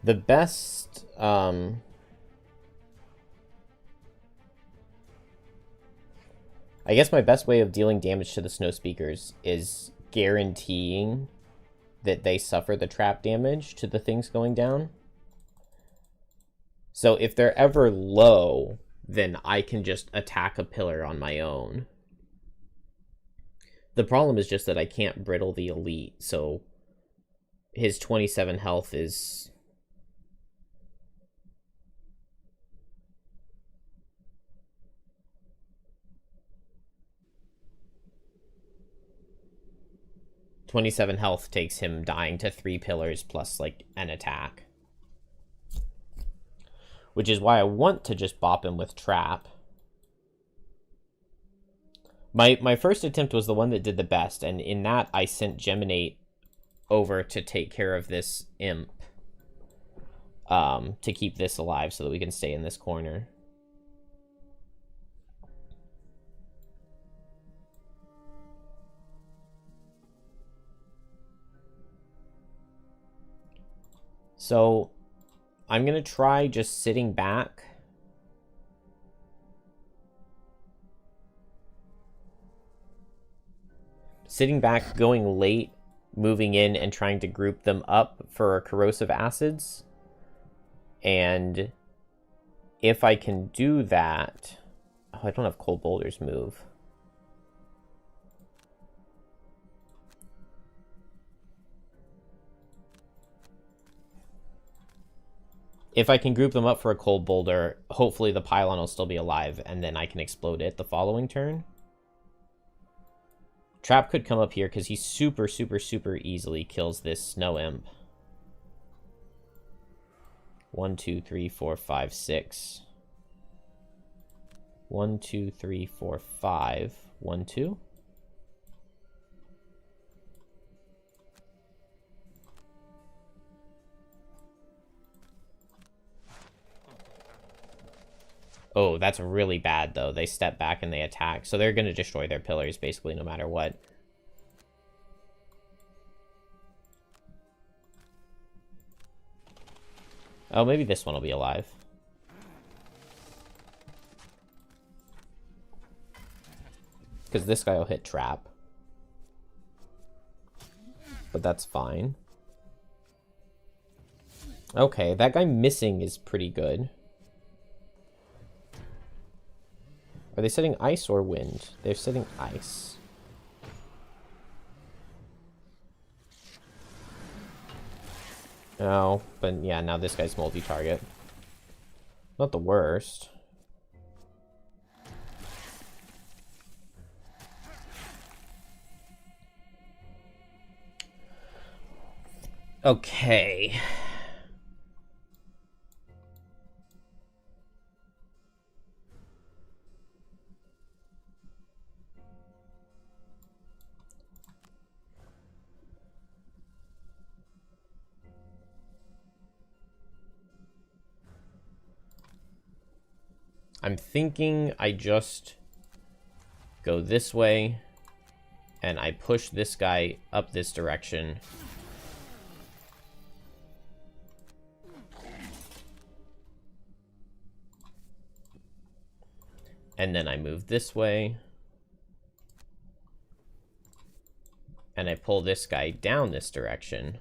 The best, I guess my best way of dealing damage to the snow speakers is guaranteeing that they suffer the trap damage to the things going down. So if they're ever low, then I can just attack a pillar on my own. The problem is just that I can't brittle the elite, so his 27 health is... ...27 health takes him dying to 3 pillars plus, like, an attack. Which is why I want to just bop him with Trap. My first attempt was the one that did the best, and in that I sent Geminate over to take care of this imp. To keep this alive so that we can stay in this corner. So I'm going to try just sitting back. Sitting back, going late, moving in, and trying to group them up for corrosive acids. And if I can do that... Oh, I don't have Cold Boulder's move. If I can group them up for a Cold Boulder, hopefully the pylon will still be alive, and then I can explode it the following turn. Trap could come up here, because he super easily kills this Snow Imp. 1, 2, 3, 4, 5, 6. 1, 2, 3, 4, 5. 1, 2. Oh, that's really bad, though. They step back and they attack. So they're going to destroy their pillars, basically, no matter what. Oh, maybe this one will be alive. Because this guy will hit Trap. But that's fine. Okay, that guy missing is pretty good. Are they setting ice or wind? They're setting ice. No, but yeah, now this guy's multi-target. Not the worst. Okay. I'm thinking I just go this way and I push this guy up this direction. And then I move this way. And I pull this guy down this direction.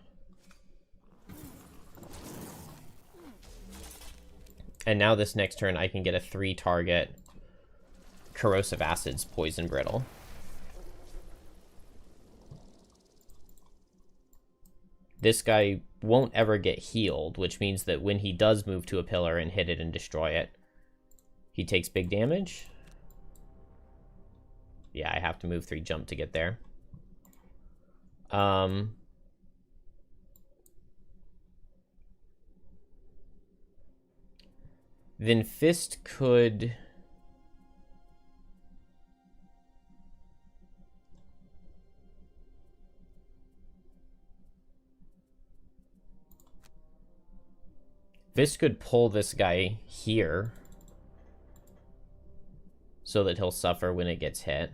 And now this next turn I can get a 3-target Corrosive Acids Poison Brittle. This guy won't ever get healed, which means that when he does move to a pillar and hit it and destroy it, he takes big damage. Yeah, I have to move 3 jump to get there. Then Fist could... Fist could pull this guy here so that he'll suffer when it gets hit.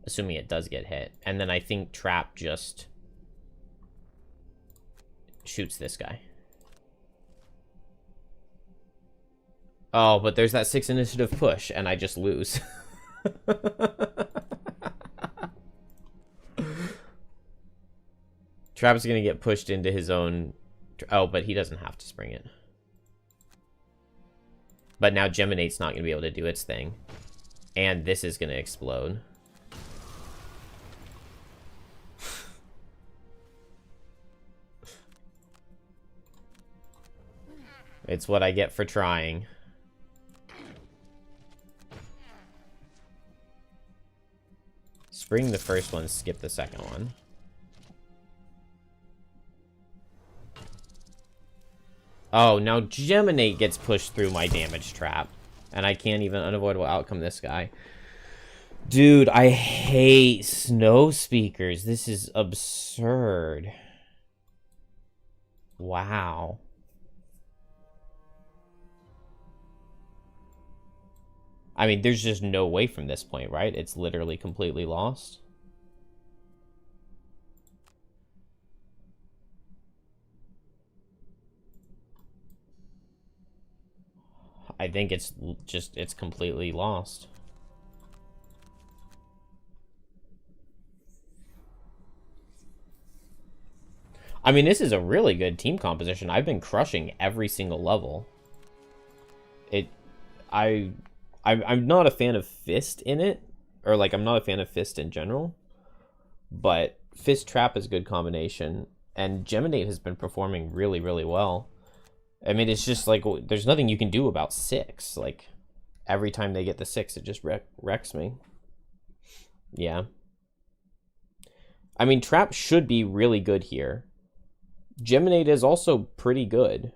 Assuming it does get hit. And then I think Trap just shoots this guy. Oh, but there's that 6 initiative push, and I just lose. Trap's gonna get pushed into his own... Oh, but he doesn't have to spring it. But now Geminate's not gonna be able to do its thing. And this is gonna explode. It's what I get for trying. Spring the first one, skip the second one. Oh, now Geminate gets pushed through my damage trap. And I can't even unavoidable outcome this guy. Dude, I hate snow speakers. This is absurd. Wow. I mean, there's just no way from this point, right? It's literally completely lost. I think it's completely lost. I mean, this is a really good team composition. I've been crushing every single level. I'm not a fan of Fist in it, or like I'm not a fan of Fist in general, but Fist Trap is a good combination, and Geminate has been performing really, really well. I mean, it's just like there's nothing you can do about 6. Like every time they get the 6, it just wrecks me. Yeah. I mean, Trap should be really good here. Geminate is also pretty good.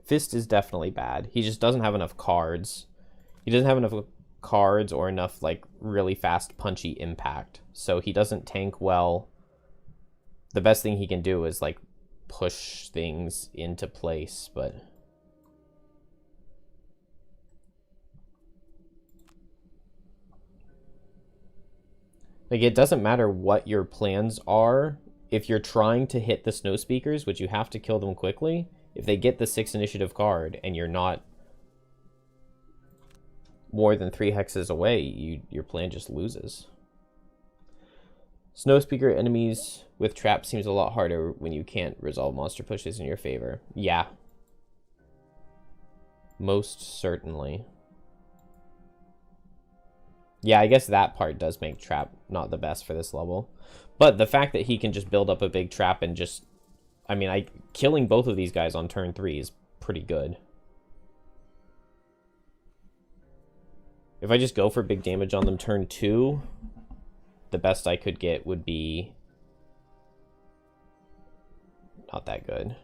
Fist is definitely bad. He just doesn't have enough cards. He doesn't have enough cards or enough, like, really fast, punchy impact. So he doesn't tank well. The best thing he can do is, like, push things into place, but... Like, it doesn't matter what your plans are. If you're trying to hit the snow speakers, which you have to kill them quickly, if they get the 6 initiative card and you're not more than 3 hexes away, your plan just loses. Snow speaker enemies with trap seems a lot harder when you can't resolve monster pushes in your favor. Yeah. Most certainly. Yeah, I guess that part does make trap not the best for this level. But the fact that he can just build up a big trap and just... I mean, killing both of these guys on turn 3 is pretty good. If I just go for big damage on them turn 2, the best I could get would be not that good.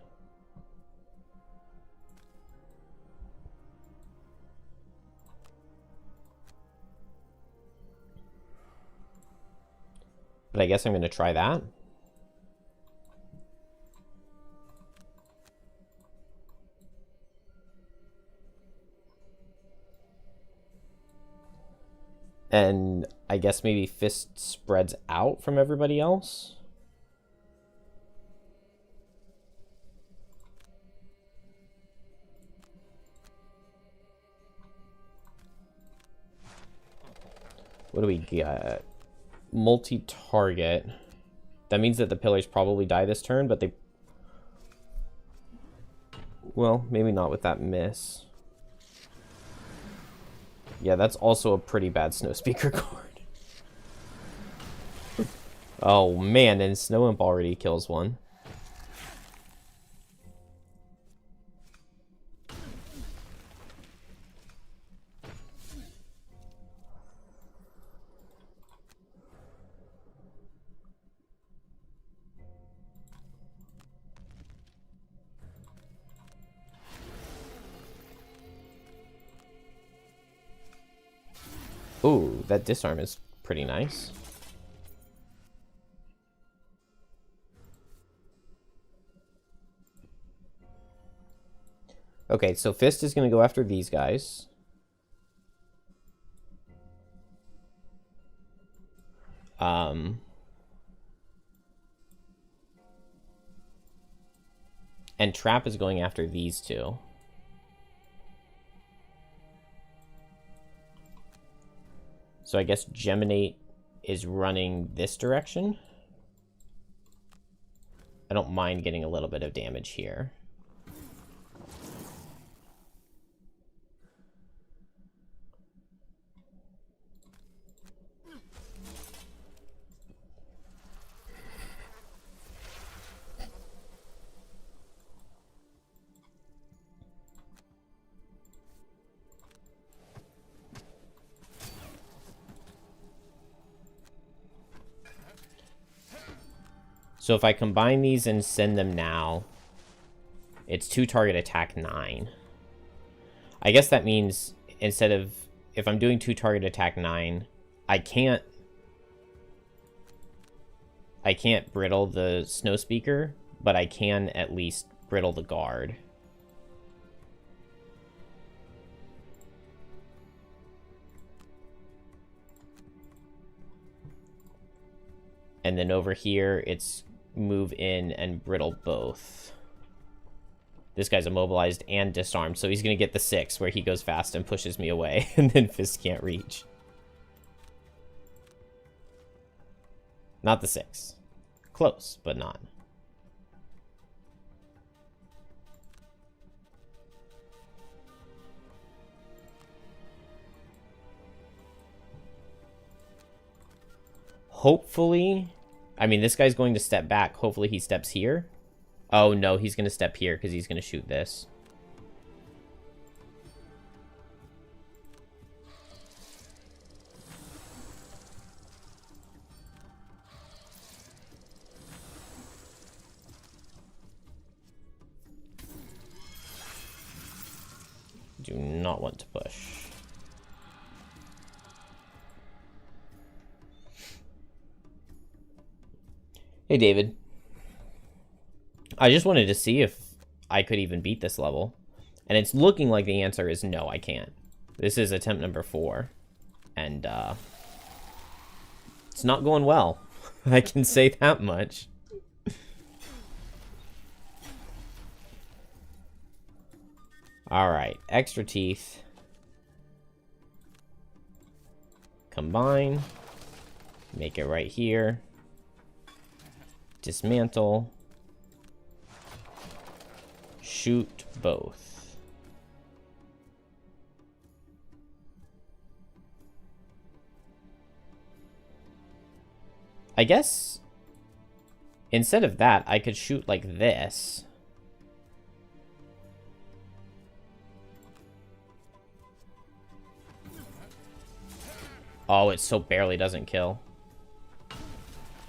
But I guess I'm going to try that. And I guess maybe Fist spreads out from everybody else. What do we get? Multi-target. That means that the pillars probably die this turn, but they... Well, maybe not with that miss. Yeah, that's also a pretty bad snow speaker card. Oh man, and Snow Imp already kills one. Ooh, that disarm is pretty nice. Okay, so Fist is going to go after these guys. And Trap is going after these two. So I guess Geminate is running this direction. I don't mind getting a little bit of damage here. So if I combine these and send them now, it's 2 target attack 9. I guess that means instead of, if I'm doing 2 target attack 9, I can't brittle the Snow Speaker, but I can at least brittle the guard. And then over here, it's move in and brittle both. This guy's immobilized and disarmed, so he's going to get the 6 where he goes fast and pushes me away, and then Fist can't reach. Not the 6. Close, but not. Hopefully, I mean, this guy's going to step back. Hopefully he steps here. Oh, no, he's going to step here because he's going to shoot this. Do not want to push. Hey, David. I just wanted to see if I could even beat this level. And it's looking like the answer is no, I can't. This is attempt number 4. And, it's not going well. I can say that much. Alright, extra teeth. Combine. Make it right here. Dismantle. Shoot both. I guess instead of that, I could shoot like this. Oh, it so barely doesn't kill.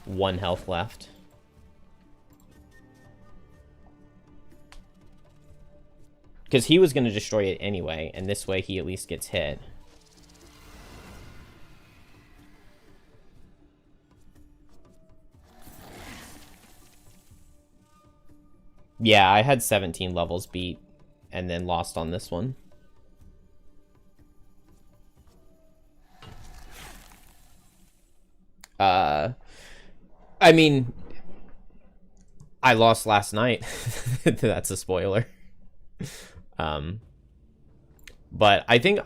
1 health left. Because he was going to destroy it anyway, and this way he at least gets hit. Yeah, I had 17 levels beat, and then lost on this one. I mean, I lost last night. That's a spoiler. But I think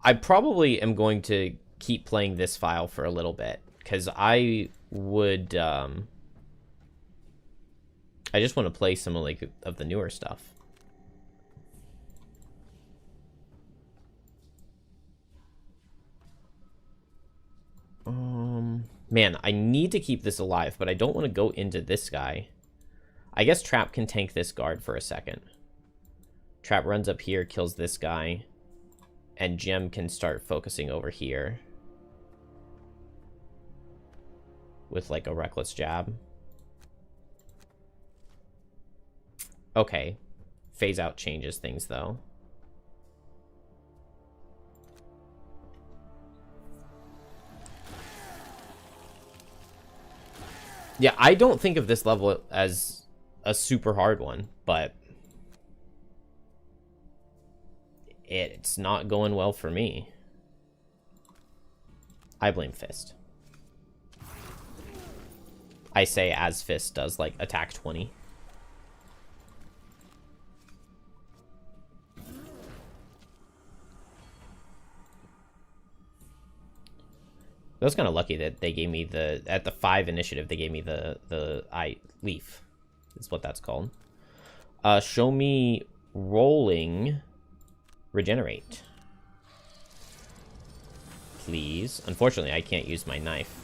I probably am going to keep playing this file for a little bit, because I would, I just want to play some like of the newer stuff. Man, I need to keep this alive, but I don't want to go into this guy. I guess Trap can tank this guard for a second. Trap runs up here, kills this guy, and Gem can start focusing over here with like a reckless jab. Okay, phase out changes things though. Yeah, I don't think of this level as a super hard one, but it's not going well for me. I blame Fist. I say as Fist does, like, attack 20. I was kind of lucky that they gave me the, at the 5 initiative, they gave me the leaf. Is what that's called. Show me rolling regenerate. Please. Unfortunately, I can't use my knife.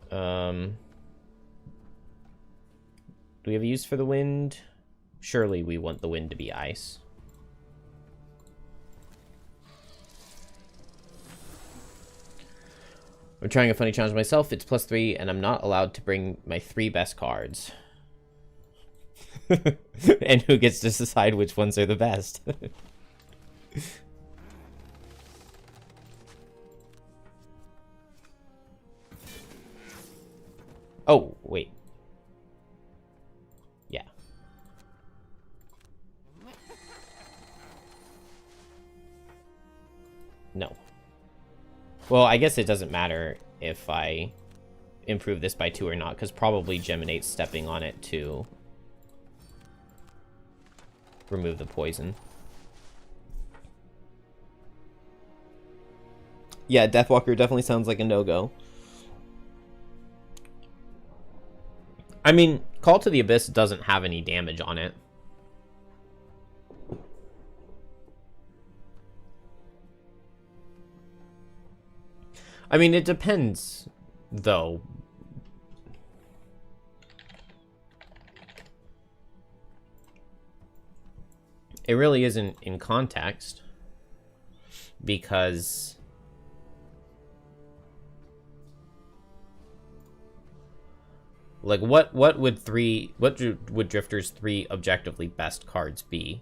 Do we have a use for the wind? Surely we want the wind to be ice. I'm trying a funny challenge myself. It's +3, and I'm not allowed to bring my 3 best cards. And who gets to decide which ones are the best? Oh, wait. Yeah. No. Well, I guess it doesn't matter if I improve this by 2 or not, because probably Geminate's stepping on it to remove the poison. Yeah, Deathwalker definitely sounds like a no-go. I mean, Call to the Abyss doesn't have any damage on it. I mean, it depends, though. It really isn't in context, because like what would Drifter's 3 objectively best cards be?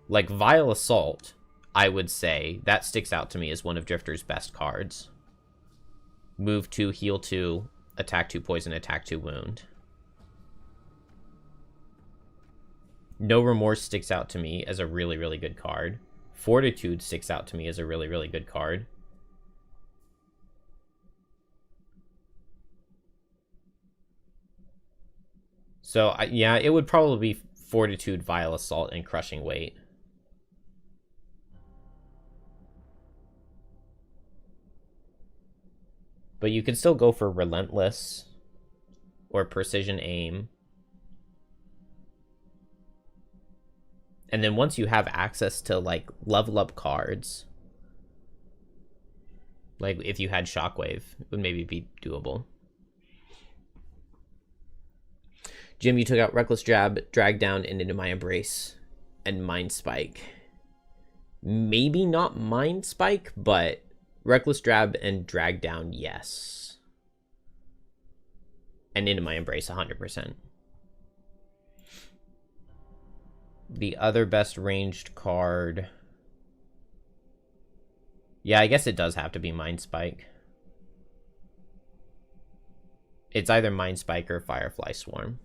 Like Vile Assault, I would say that sticks out to me as one of Drifter's best cards. Move 2, heal 2, attack 2 poison, attack 2 wound. No Remorse sticks out to me as a really, really good card. Fortitude sticks out to me as a really, really good card. So, yeah, it would probably be Fortitude, Vile Assault, and Crushing Weight. But you can still go for Relentless or Precision Aim. And then once you have access to, like, level up cards, like if you had Shockwave, it would maybe be doable. Jim, you took out Reckless Jab, Drag Down, and Into My Embrace, and Mind Spike. Maybe not Mind Spike, but Reckless Jab and Drag Down, yes. And Into My Embrace, 100%. The other best ranged card... Yeah, I guess it does have to be Mind Spike. It's either Mind Spike or Firefly Swarm.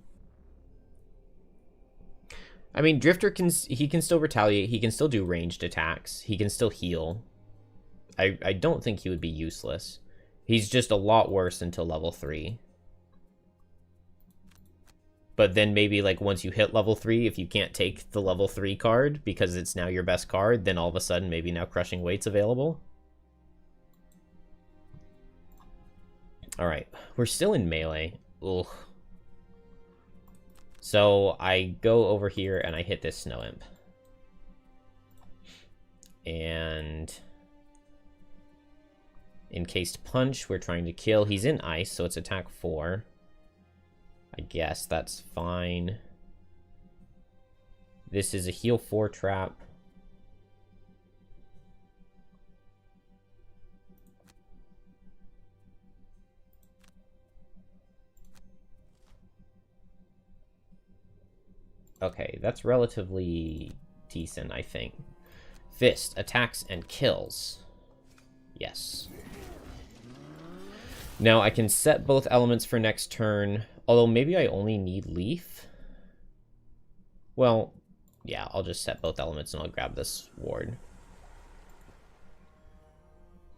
I mean, Drifter can still retaliate. He can still do ranged attacks. He can still heal. I don't think he would be useless. He's just a lot worse until level 3. But then maybe, like, once you hit level 3, if you can't take the level 3 card because it's now your best card, then all of a sudden maybe now Crushing Weight's available. Alright, we're still in melee. Ugh. So I go over here and I hit this Snow Imp. And Encased Punch, we're trying to kill. He's in ice, so it's attack 4. I guess that's fine. This is a heal 4 trap. Okay, that's relatively decent, I think. Fist, attacks and kills. Yes. Now I can set both elements for next turn, although maybe I only need Leaf. Well, yeah, I'll just set both elements and I'll grab this ward.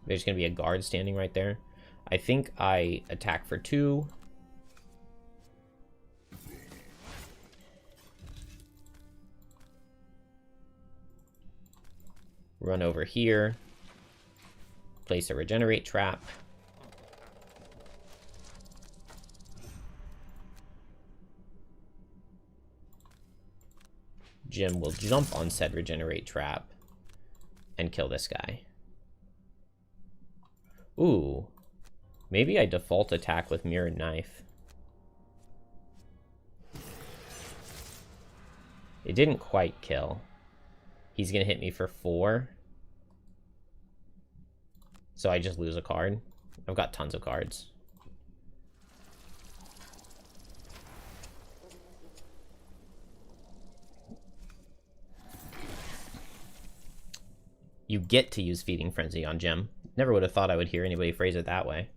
There's going to be a guard standing right there. I think I attack for 2. Run over here. Place a regenerate trap. Jim will jump on said regenerate trap and kill this guy. Ooh. Maybe I default attack with mirrored knife. It didn't quite kill. He's gonna hit me for 4. So I just lose a card. I've got tons of cards. You get to use Feeding Frenzy on Jim. Never would have thought I would hear anybody phrase it that way.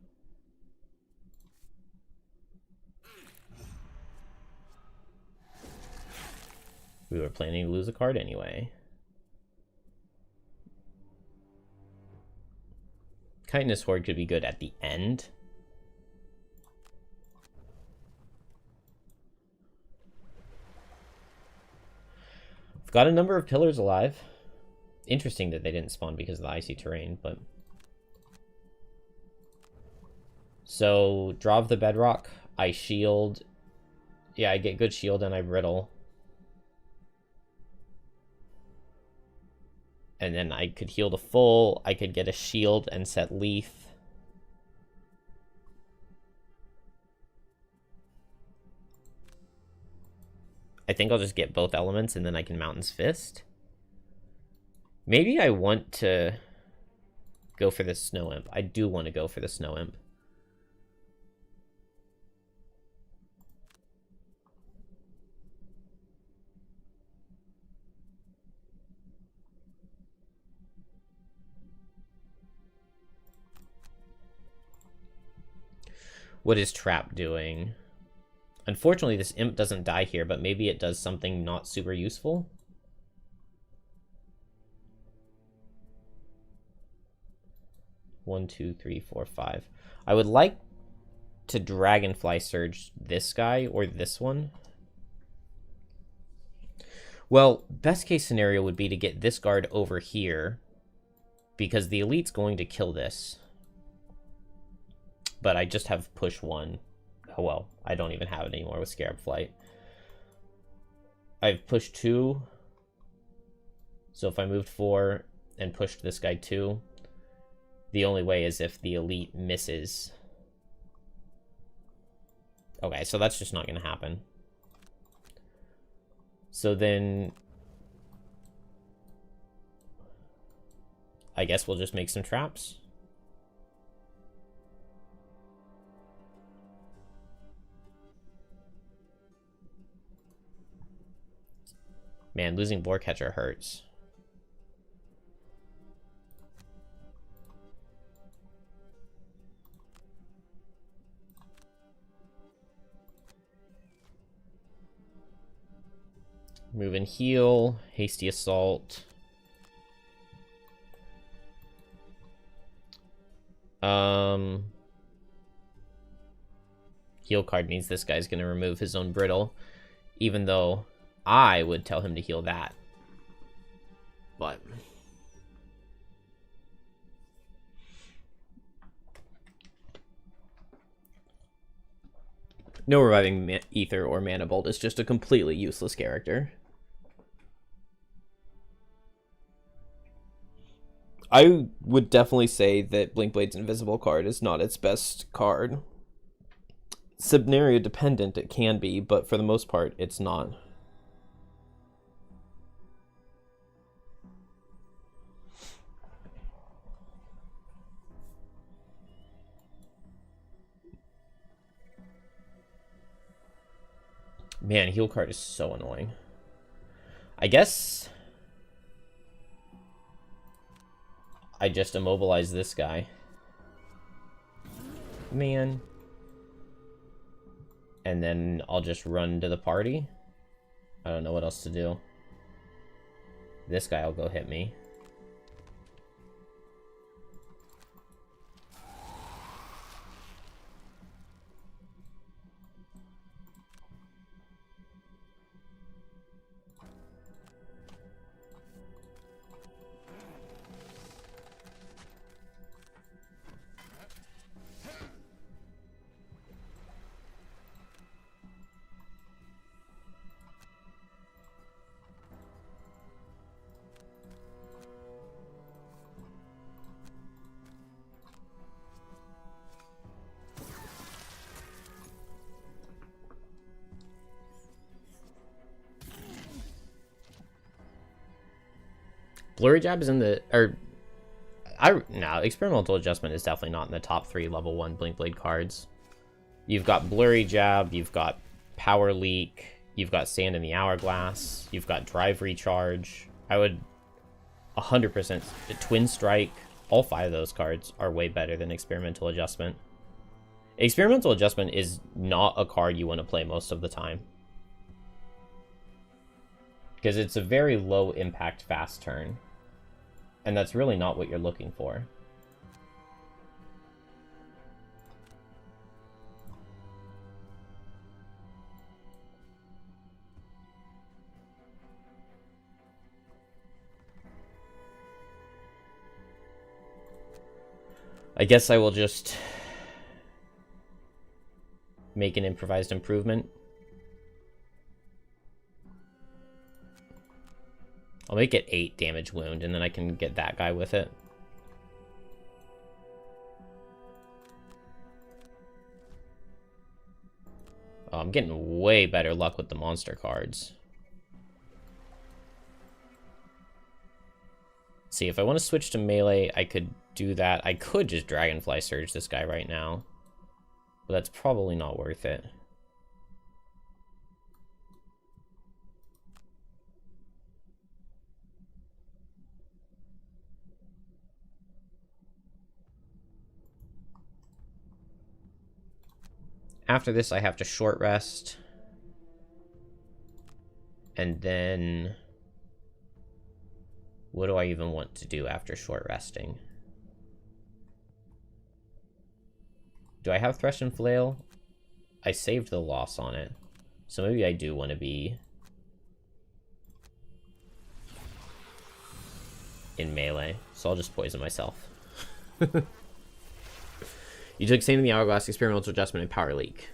We were planning to lose a card anyway. Chitinous Horde could be good at the end. I've got a number of pillars alive. Interesting that they didn't spawn because of the icy terrain, but... So, draw of the bedrock, I shield. Yeah, I get good shield and I brittle. And then I could heal to full. I could get a shield and set Leaf. I think I'll just get both elements and then I can Mountain's Fist. Maybe I want to go for the Snow Imp. I do want to go for the Snow Imp. What is Trap doing? Unfortunately, this Imp doesn't die here, but maybe it does something not super useful. One, two, three, four, five. I would like to Dragonfly Surge this guy or this one. Well, best case scenario would be to get this guard over here because the elite's going to kill this. But I just have push 1. Oh well, I don't even have it anymore with Scarab Flight. I've pushed 2. So if I moved 4 and pushed this guy 2, the only way is if the elite misses. Okay, so that's just not going to happen. So then I guess we'll just make some traps. Man, losing Boar Catcher hurts. Move and heal. Hasty Assault. Heal card means this guy's going to remove his own brittle, even though I would tell him to heal that. But no reviving Ether or Mana Bolt is just a completely useless character. I would definitely say that Blinkblade's Invisible card is not its best card. Subnaria dependent it can be, but for the most part, it's not. Man, heal card is so annoying. I guess I just immobilize this guy. Man. And then I'll just run to the party. I don't know what else to do. This guy will go hit me. Blurry Jab is in the... No, Experimental Adjustment is definitely not in the top 3 level 1 Blink Blade cards. You've got Blurry Jab, you've got Power Leak, you've got Sand in the Hourglass, you've got Drive Recharge. I would 100% Twin Strike. All 5 of those cards are way better than Experimental Adjustment. Experimental Adjustment is not a card you want to play most of the time, because it's a very low impact fast turn, and that's really not what you're looking for. I guess I will just make an improvised improvement. I'll make it 8 damage wound, and then I can get that guy with it. Oh, I'm getting way better luck with the monster cards. See, if I want to switch to melee, I could do that. I could just Dragonfly Surge this guy right now, but that's probably not worth it. After this, I have to short rest, and then what do I even want to do after short resting? Do I have Thresh and Flail? I saved the loss on it, so maybe I do want to be in melee, so I'll just poison myself. You took Sand in the Hourglass, Experimental Adjustment, and Power Leak.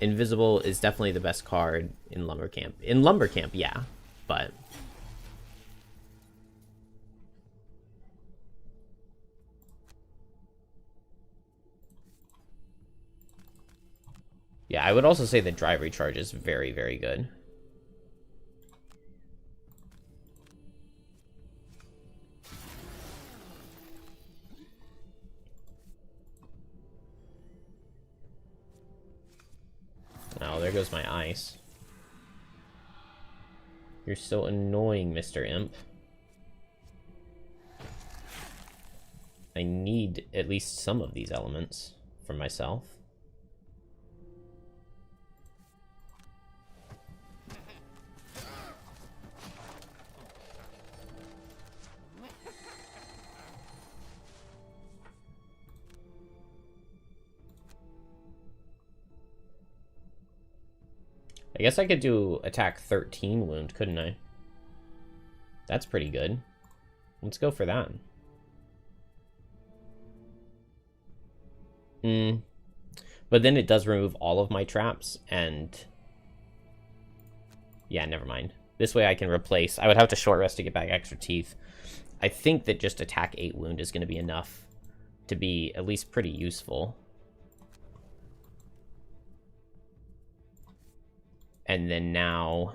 Invisible is definitely the best card in Lumber Camp. In Lumber Camp, yeah, but... yeah, I would also say that Drive Recharge is very, very good. Oh, there goes my ice. You're so annoying, Mr. Imp. I need at least some of these elements for myself. I guess I could do attack 13 wound, couldn't I? That's pretty good. Let's go for that. But then it does remove all of my traps, and... yeah, never mind. This way I can replace... I would have to short rest to get back extra teeth. I think that just attack 8 wound is going to be enough to be at least pretty useful. And then now...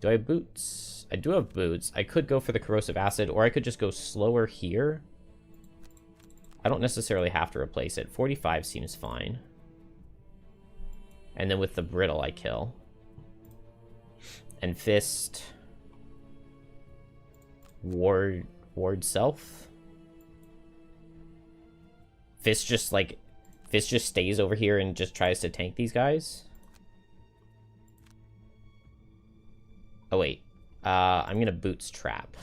do I have boots? I do have boots. I could go for the corrosive acid, or I could just go slower here. I don't necessarily have to replace it. 45 seems fine. And then with the brittle, I kill. And fist... ward self? Fist just, like... Fist just stays over here and just tries to tank these guys? Oh, wait. I'm gonna boots trap.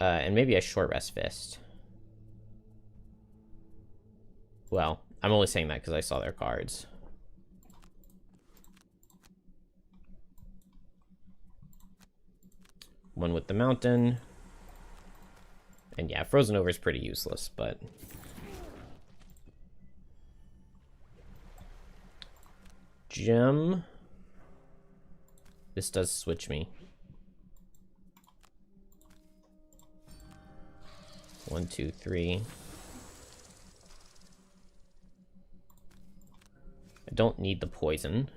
And maybe I short rest fist. Well, I'm only saying that because I saw their cards. One with the mountain. And yeah, Frozen Over is pretty useless, but... gem. This does switch me. 1, 2, 3. I don't need the poison.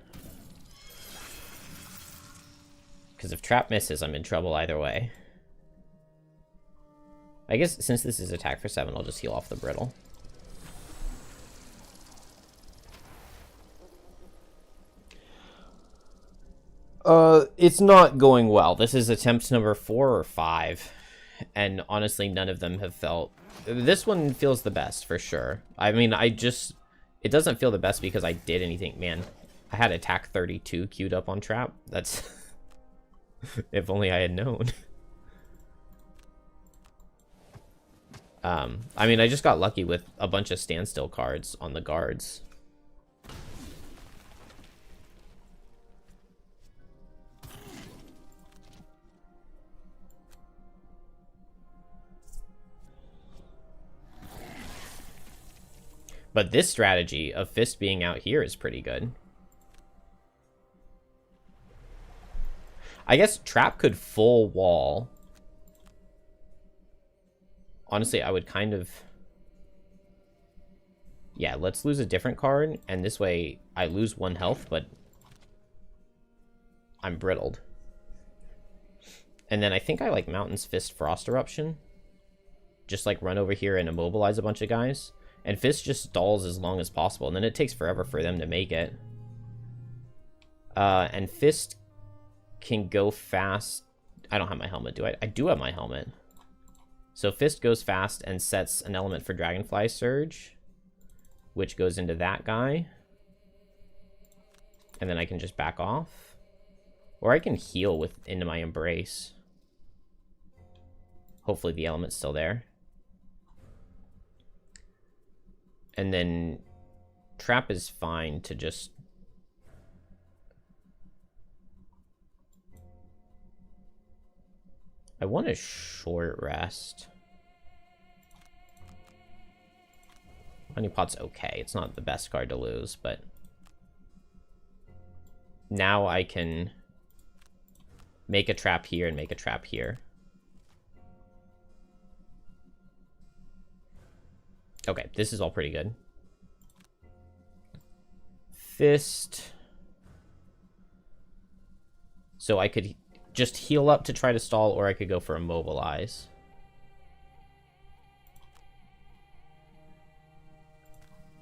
Because if trap misses, I'm in trouble either way. I guess since this is attack for 7, I'll just heal off the brittle. It's not going well. This is attempt number 4 or 5. And honestly, none of them have felt... This one feels the best, for sure. I mean, it doesn't feel the best because I did anything. Man, I had attack 32 queued up on trap. That's... if only I had known. I mean, I just got lucky with a bunch of standstill cards on the guards. But this strategy of Fist being out here is pretty good. I guess Trap could full wall. Honestly, I would kind of... Yeah, let's lose a different card, and this way I lose 1 health, but I'm brittled. And then I think I like Mountain's Fist Frost Eruption. Just like run over here and immobilize a bunch of guys. And Fist just stalls as long as possible, and then it takes forever for them to make it. And Fist can go fast. I don't have my helmet, do I? I do have my helmet. So Fist goes fast and sets an element for Dragonfly Surge, which goes into that guy. And then I can just back off. Or I can heal into my Embrace. Hopefully the element's still there. And then Trap is fine to just... I want a short rest. Honeypot's okay. It's not the best card to lose, but... Now I can make a trap here and make a trap here. Okay, this is all pretty good. Fist. So I could just heal up to try to stall, or I could go for Immobilize.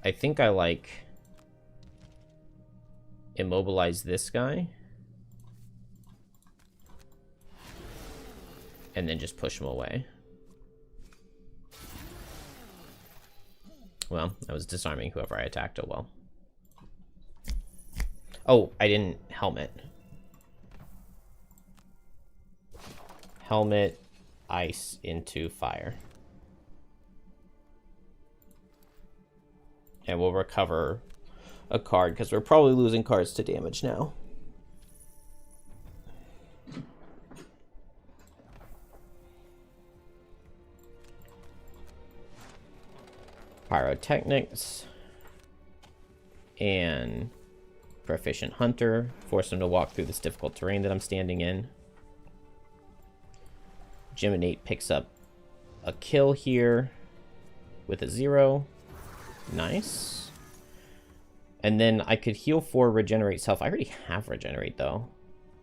I think I like Immobilize this guy. And then just push him away. Well, I was disarming whoever I attacked. Oh, well. Oh, I didn't helmet. Helmet, ice into fire. And we'll recover a card, because we're probably losing cards to damage now. Pyrotechnics and Proficient Hunter. Force him to walk through this difficult terrain that I'm standing in. Geminate picks up a kill here with a 0. Nice. And then I could heal 4, regenerate self. I already have regenerate though.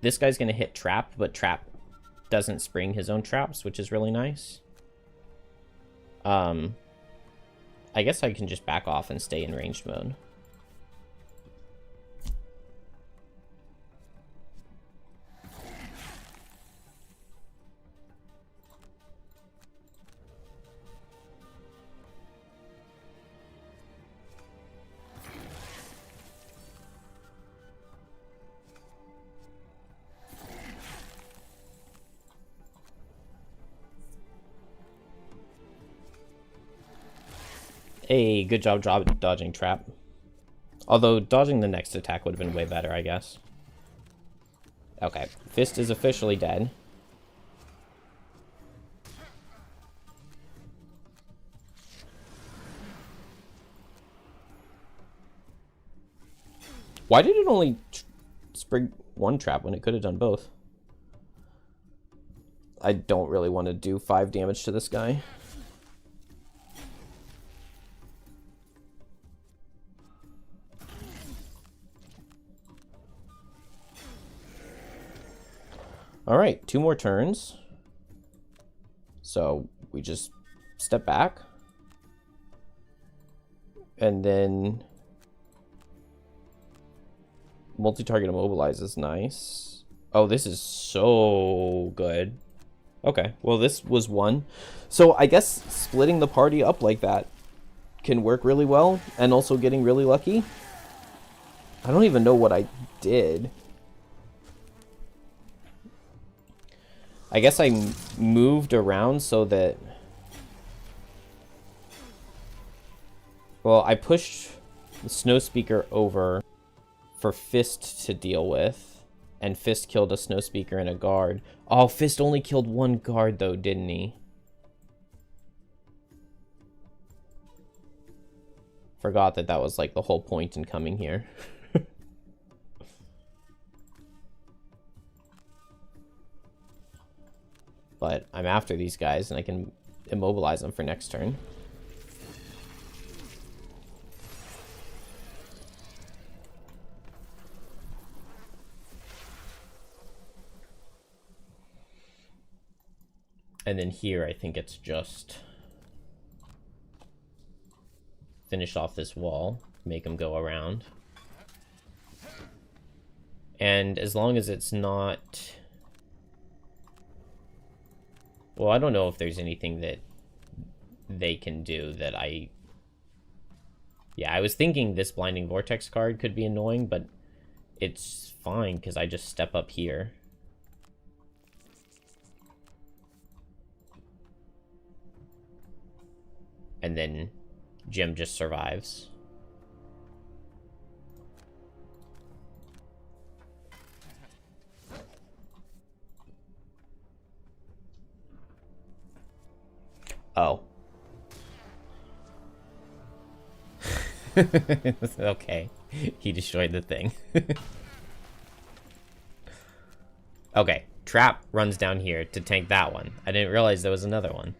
This guy's going to hit Trap, but Trap doesn't spring his own traps, which is really nice. I guess I can just back off and stay in ranged mode. Hey, good job dodging Trap. Although dodging the next attack would have been way better, I guess. Okay, Fist is officially dead. Why did it only spring 1 trap when it could have done both? I don't really want to do 5 damage to this guy. All right, 2 more turns. So we just step back. And then multi-target immobilize is nice. Oh, this is so good. Okay, well, this was 1. So I guess splitting the party up like that can work really well, and also getting really lucky. I don't even know what I did. I guess I moved around so that... Well, I pushed the Snowspeaker over for Fist to deal with, and Fist killed a Snowspeaker and a guard. Oh, Fist only killed 1 guard, though, didn't he? Forgot that that was, like, the whole point in coming here. But I'm after these guys, and I can immobilize them for next turn. And then here, I think it's just finish off this wall, make them go around. And as long as it's not... Well, I don't know if there's anything that they can do that I... Yeah, I was thinking this Blinding Vortex card could be annoying, but it's fine because I just step up here. And then Jim just survives. Oh. Okay. He destroyed the thing. Okay. Trap runs down here to tank that one. I didn't realize there was another one.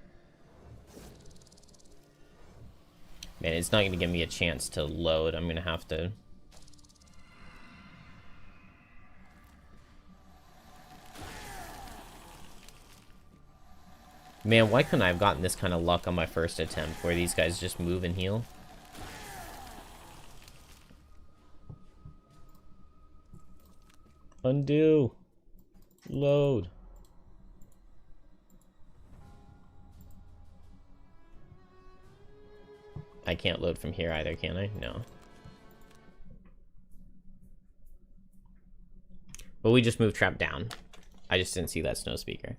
Man, it's not going to give me a chance to load. I'm going to have to... Man, why couldn't I have gotten this kind of luck on my first attempt, where these guys just move and heal? Undo. Load. I can't load from here either, can I? No. But we just moved Trap down. I just didn't see that Snowspeaker.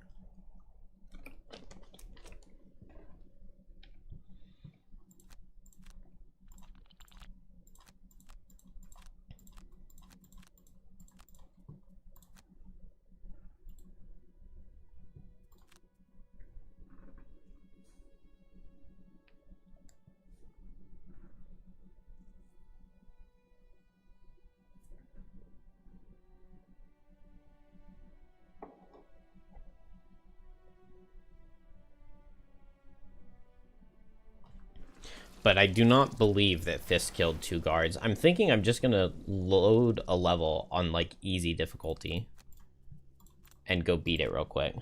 But I do not believe that Fist killed 2 guards. I'm thinking I'm just gonna load a level on, like, easy difficulty. And go beat it real quick.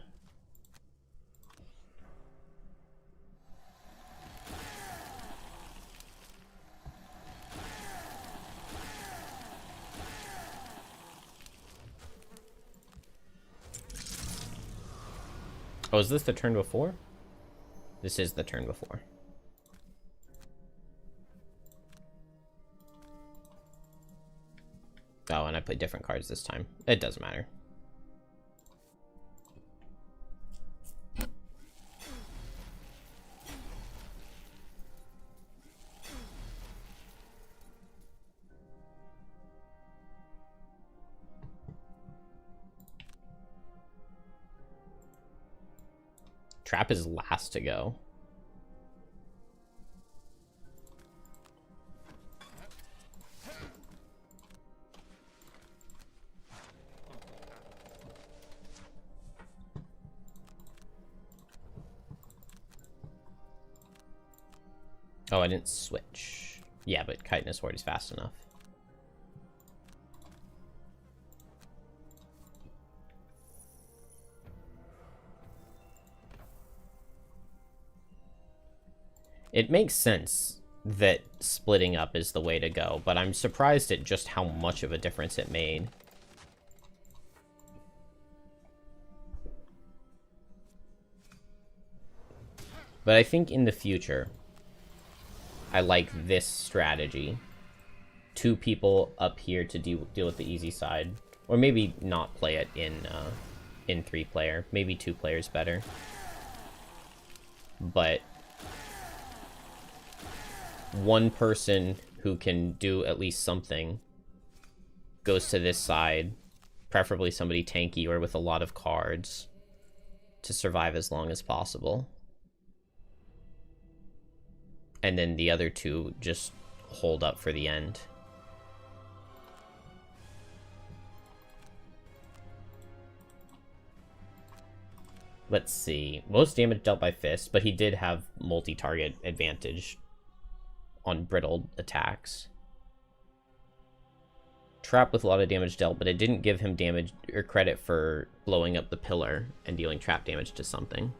Oh, is this the turn before? This is the turn before. Oh, and I put different cards this time. It doesn't matter. Trap is last to go. Oh, I didn't switch. Yeah, but Chitinous Ward is fast enough. It makes sense that splitting up is the way to go, but I'm surprised at just how much of a difference it made. But I think in the future, I like this strategy. 2 people up here to deal with the easy side. Or maybe not play it in 3-player. Maybe 2 players better. But 1 person who can do at least something goes to this side. Preferably somebody tanky or with a lot of cards to survive as long as possible. And then the other 2 just hold up for the end. Let's see. Most damage dealt by Fist, but he did have multi-target advantage on brittled attacks. Trap with a lot of damage dealt, but it didn't give him damage or credit for blowing up the pillar and dealing trap damage to something.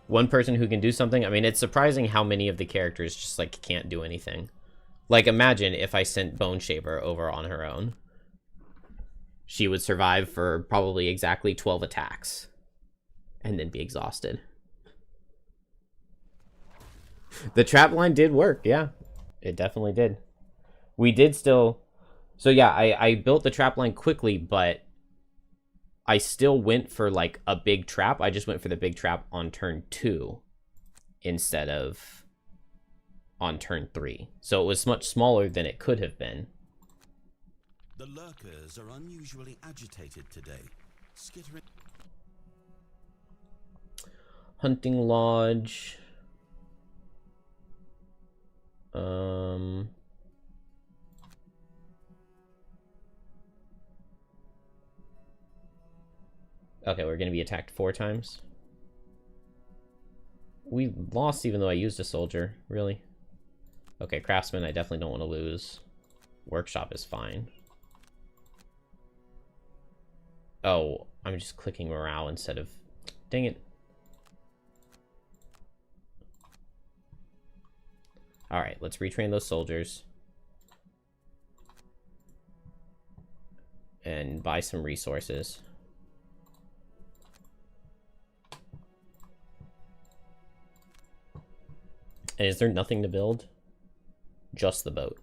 1 person who can do something. I mean, it's surprising how many of the characters just, like, can't do anything. Like, imagine if I sent Bone Shaver over on her own. She would survive for probably exactly 12 attacks. And then be exhausted. The trap line did work, yeah. It definitely did. We did still... So, yeah, I built the trap line quickly, but... I still went for, like, a big trap. I just went for the big trap on turn 2 instead of on turn 3. So it was much smaller than it could have been. The lurkers are unusually agitated today. Skittering. Hunting Lodge. Okay, we're going to be attacked 4 times. We lost even though I used a soldier. Really? Okay, Craftsman, I definitely don't want to lose. Workshop is fine. Oh, I'm just clicking morale instead of... Dang it. Alright, let's retrain those soldiers. And buy some resources. And is there nothing to build? Just the boat.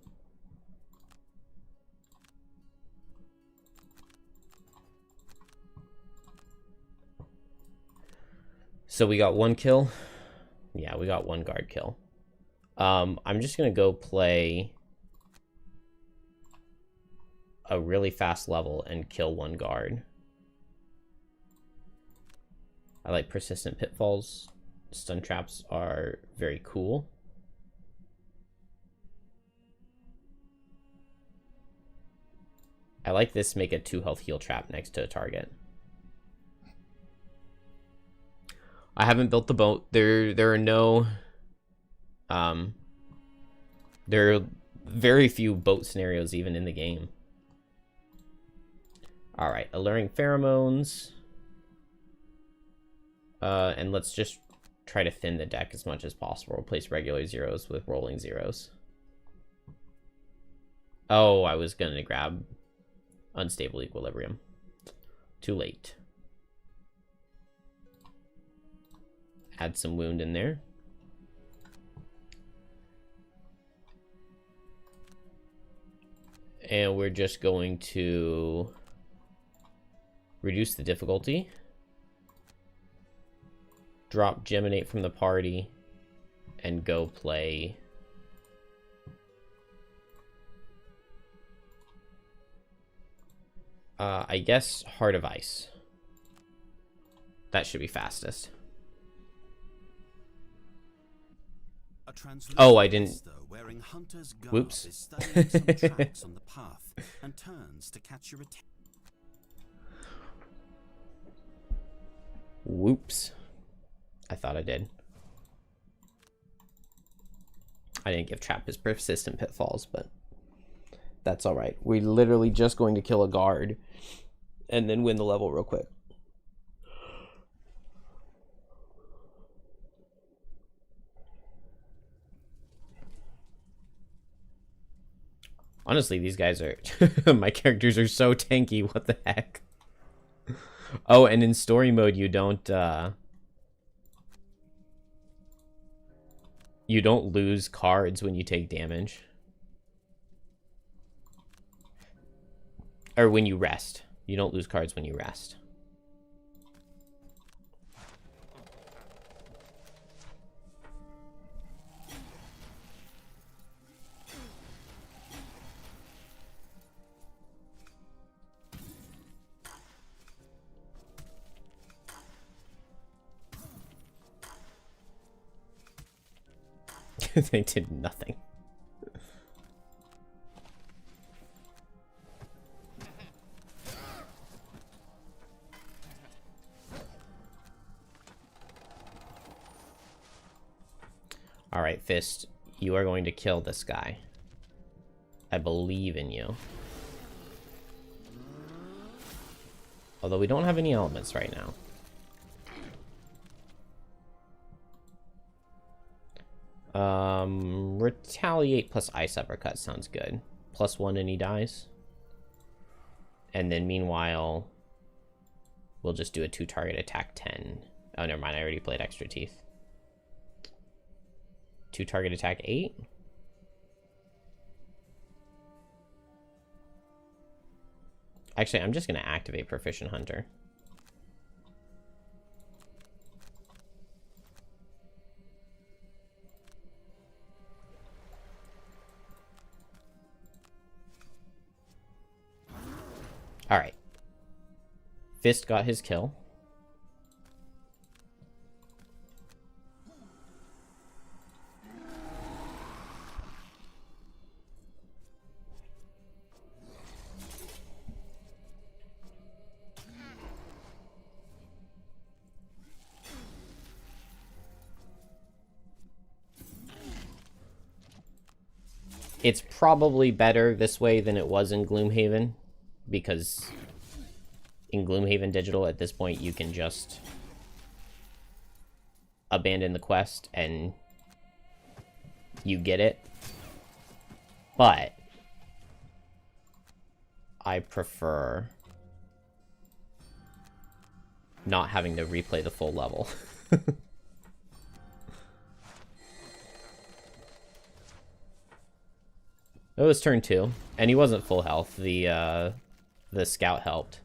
So we got 1 kill. Yeah, we got 1 guard kill. I'm just gonna go play a really fast level and kill 1 guard. I like persistent pitfalls. Stun traps are very cool. I like this make a 2 health heal trap next to a target. I haven't built the boat. There are no... there are very few boat scenarios even in the game. Alright, alluring pheromones. And let's just try to thin the deck as much as possible. Replace regular zeros with rolling zeros. Oh, I was gonna grab unstable equilibrium. Too late. Add some wound in there. And we're just going to reduce the difficulty. Drop Geminate from the party and go play I guess Heart of Ice. That should be fastest. Oh, I didn't. Whoops. On the path and turns to catch your attention. Whoops. I thought I did. I didn't give Trap his persistent pitfalls, but that's all right. We're literally just going to kill a guard and then win the level real quick. Honestly, these guys are... my characters are so tanky, what the heck? Oh, and in story mode, you don't lose cards when you take damage. Or when you rest. You don't lose cards when you rest. They did nothing. Alright, Fist, you are going to kill this guy. I believe in you. Although we don't have any elements right now. Retaliate plus Ice Uppercut sounds good. +1 and he dies. And then meanwhile, we'll just do a 2-target attack 10. Oh, never mind, I already played Extra Teeth. 2-target attack 8. Actually, I'm just going to activate Proficient Hunter. Alright. Fist got his kill. It's probably better this way than it was in Gloomhaven, because in Gloomhaven Digital at this point you can just abandon the quest and you get it. But I prefer not having to replay the full level. It was turn 2, and he wasn't full health. The scout helped.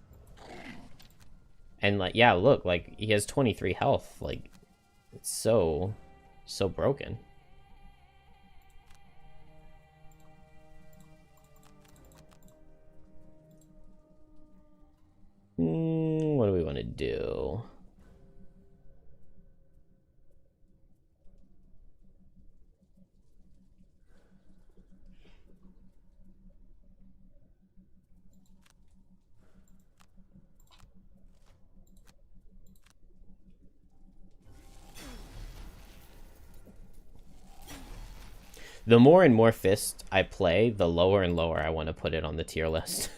And, like, yeah, look, like, he has 23 health. Like, it's so broken. What do we want to do? The more and more Fist I play, the lower and lower I want to put it on the tier list.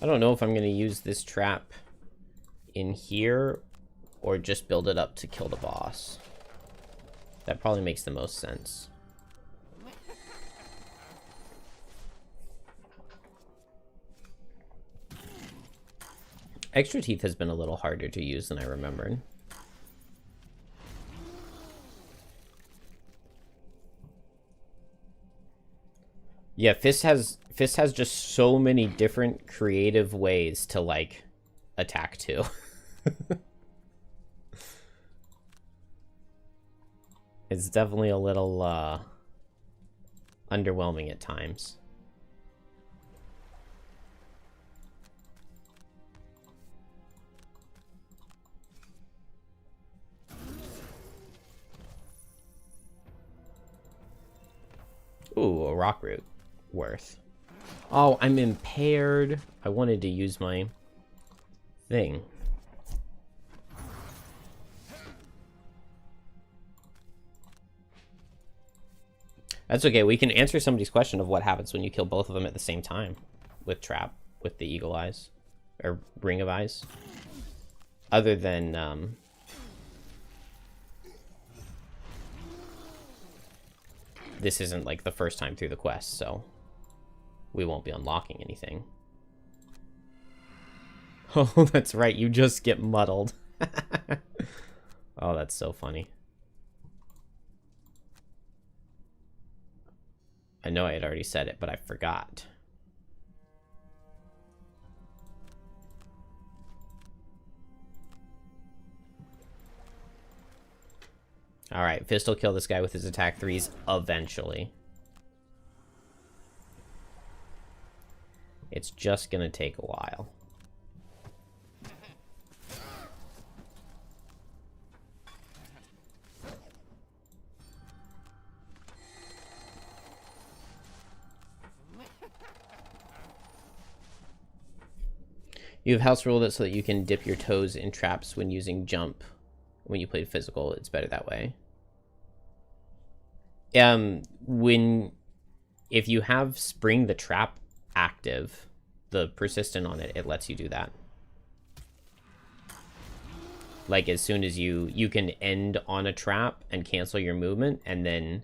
I don't know if I'm going to use this trap in here or just build it up to kill the boss. That probably makes the most sense. Extra Teeth has been a little harder to use than I remembered. Yeah, Fist has just so many different creative ways to, like, attack too. It's definitely a little underwhelming at times. Ooh, a rock root. Worth. Oh, I'm impaired. I wanted to use my thing. That's okay. We can answer somebody's question of what happens when you kill both of them at the same time with Trap, with the Eagle Eyes. Or Ring of Eyes. Other than, this isn't, like, the first time through the quest, so we won't be unlocking anything. Oh, that's right. You just get muddled. Oh, that's so funny. I know I had already said it, but I forgot. Alright, Fist will kill this guy with his attack 3s eventually. It's just gonna take a while. You've house ruled it so that you can dip your toes in traps when using jump. When you play physical, it's better that way. If you have Spring the Trap active, the persistent on it, it lets you do that. Like, as soon as you can end on a trap and cancel your movement, and then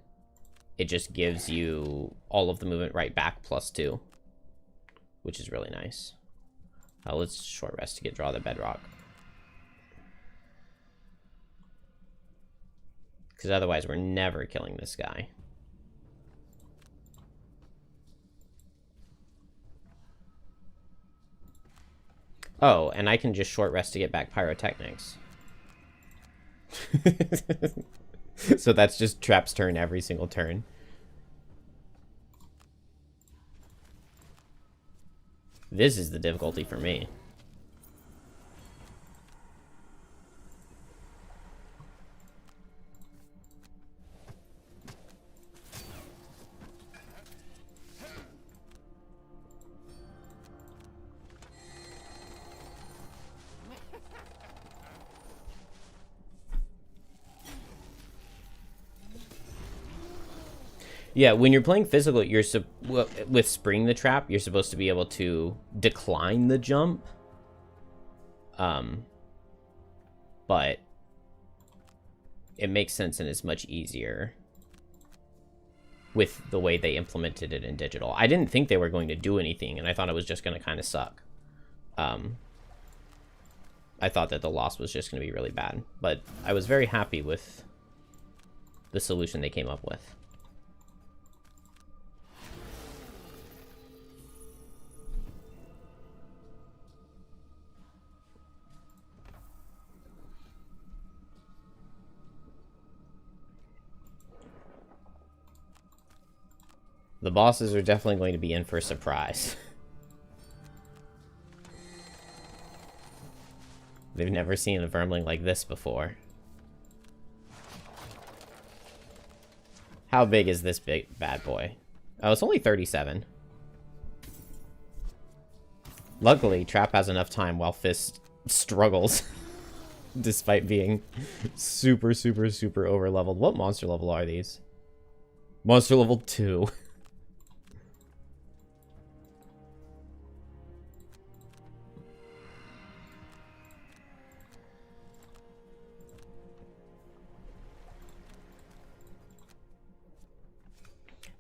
it just gives you all of the movement right back +2, which is really nice. Let's short rest to get draw the bedrock. Because otherwise we're never killing this guy. Oh, and I can just short rest to get back pyrotechnics. So that's just Trap's turn every single turn. This is the difficulty for me. Yeah, when you're playing physical, you're with Spring the Trap, you're supposed to be able to decline the jump. But it makes sense and it's much easier with the way they implemented it in digital. I didn't think they were going to do anything, and I thought it was just going to kind of suck. I thought that the loss was just going to be really bad, but I was very happy with the solution they came up with. The bosses are definitely going to be in for a surprise. They've never seen a Vermling like this before. How big is this big bad boy? Oh, it's only 37. Luckily, Trap has enough time while Fist struggles. Despite being super, super, super over-leveled. What monster level are these? Monster level 2.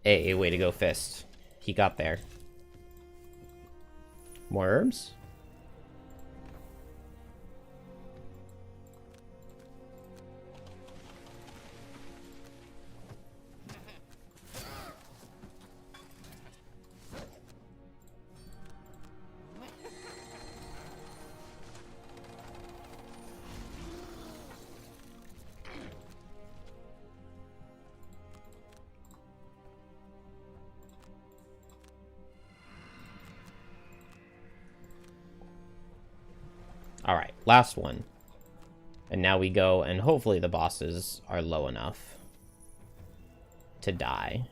Hey, way to go, Fist. He got there. More herbs? Alright, last one. And now we go, and hopefully the bosses are low enough to die.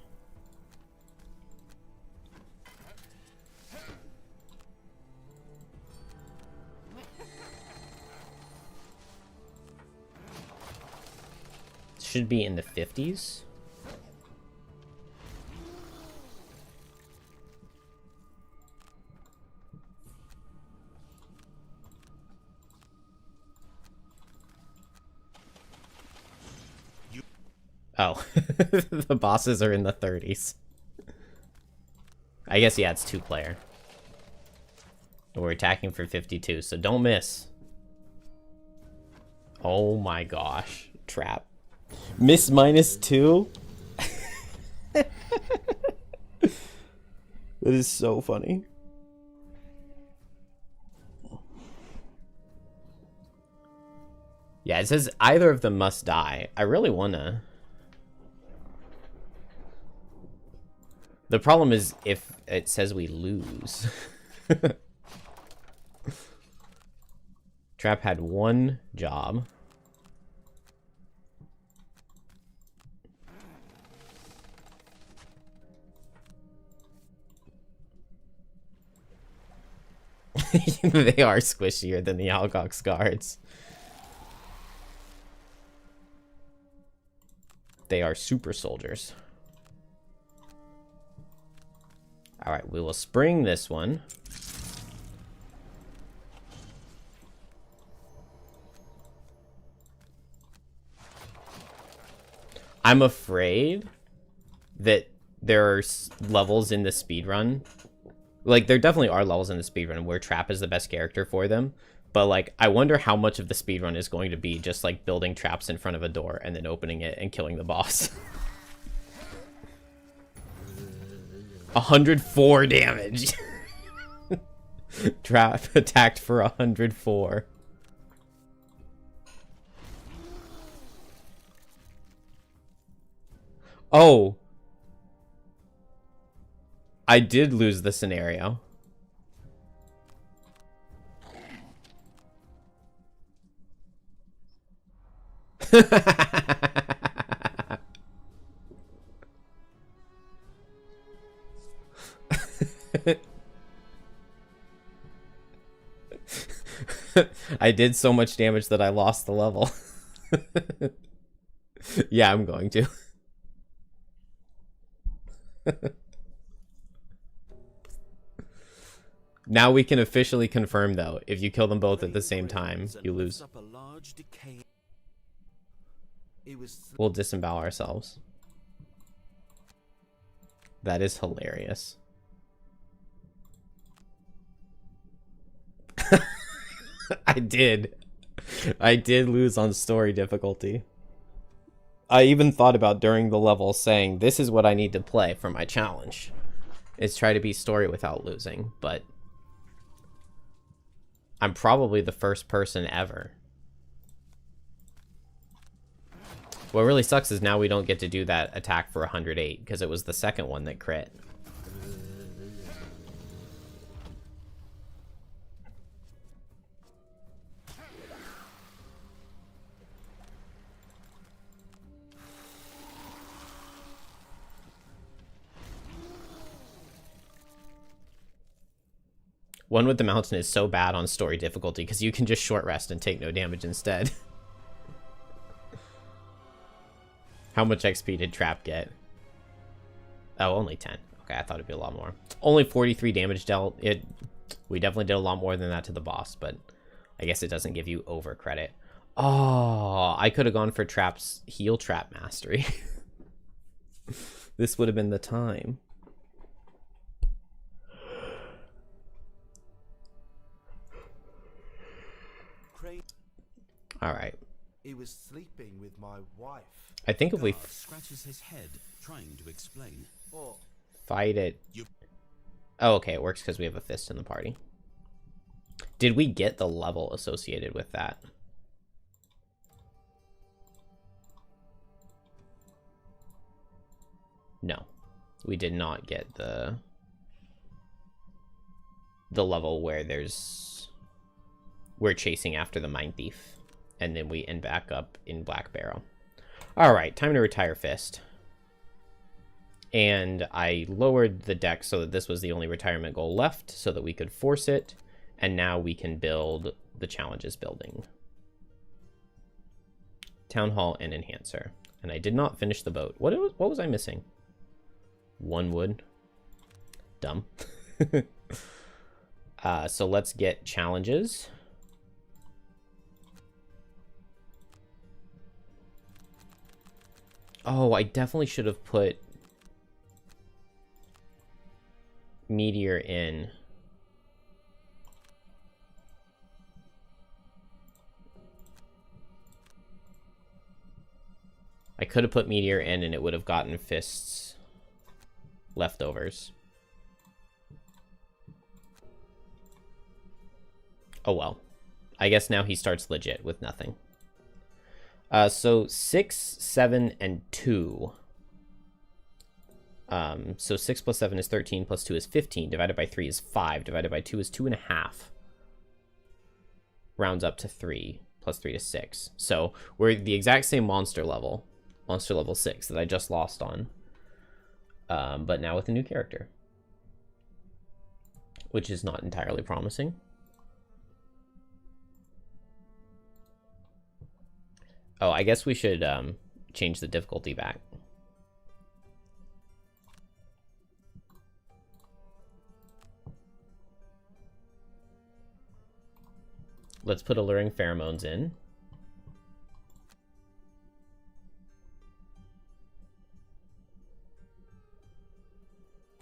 Should be in the 50s. Oh, the bosses are in the 30s. I guess, yeah, it's 2-player. We're attacking for 52, so don't miss. Oh my gosh. Trap. Miss -2? That is so funny. Yeah, it says either of them must die. I really wanna. The problem is if it says we lose. Trap had one job. They are squishier than the Algox guards. They are super soldiers. Alright, we will spring this one. I'm afraid that there are levels in the speedrun. Like, there definitely are levels in the speedrun where Trap is the best character for them. But, like, I wonder how much of the speedrun is going to be just, like, building traps in front of a door and then opening it and killing the boss. 104 damage. Trap attacked for 104. Oh. I did lose the scenario. I did so much damage that I lost the level. Yeah, I'm going to. Now we can officially confirm, though, if you kill them both at the same time, you lose. We'll disembowel ourselves. That is hilarious. I did lose on story difficulty. I even thought about during the level saying, this is what I need to play for my challenge. Is try to beat story without losing, but I'm probably the first person ever. What really sucks is now we don't get to do that attack for 108, because it was the second one that crit. One with the mountain is so bad on story difficulty because you can just short rest and take no damage instead. How much XP did Trap get? Oh, only 10. Okay, I thought it'd be a lot more. Only 43 damage dealt. We definitely did a lot more than that to the boss, but I guess it doesn't give you over credit. Oh, I could have gone for Trap's heal trap mastery. This would have been the time. All right. He was sleeping with my wife. I think if we scratches his head, trying to explain. Oh. Fight it. Oh, okay, it works because we have a fist in the party. Did we get the level associated with that? No, we did not get the level where we're chasing after the Mine Thief. And then we end back up in Black Barrow. Alright, time to retire Fist. And I lowered the deck so that this was the only retirement goal left, so that we could force it. And now we can build the challenges building. Town Hall and Enhancer. And I did not finish the boat. What was I missing? One wood. Dumb. So let's get challenges. Oh, I definitely should have put Meteor in. I could have put Meteor in and it would have gotten Fist's leftovers. Oh well. I guess now he starts legit with nothing. So 6, 7, and 2. So 6 plus 7 is 13, plus 2 is 15, divided by 3 is 5, divided by 2 is 2.5. Rounds up to 3, plus 3 is 6. So we're the exact same monster level 6 that I just lost on. But now with a new character. Which is not entirely promising. Oh, I guess we should change the difficulty back. Let's put alluring pheromones in.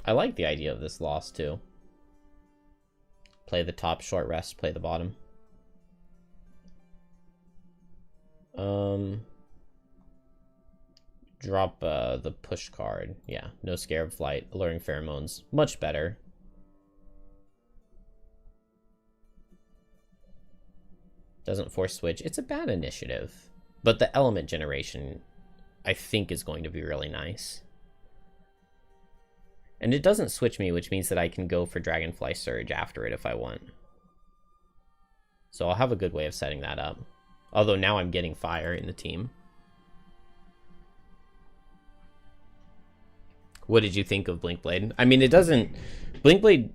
I like the idea of this loss too. Play the top, short rest, play the bottom. Drop the push card. Yeah, no Scarab Flight, alluring pheromones, much better. Doesn't force switch. It's a bad initiative, but the element generation, I think, is going to be really nice. And it doesn't switch me, which means that I can go for Dragonfly Surge after it if I want. So I'll have a good way of setting that up. Although now I'm getting fire in the team. What did you think of Blinkblade? I mean, it doesn't... Blinkblade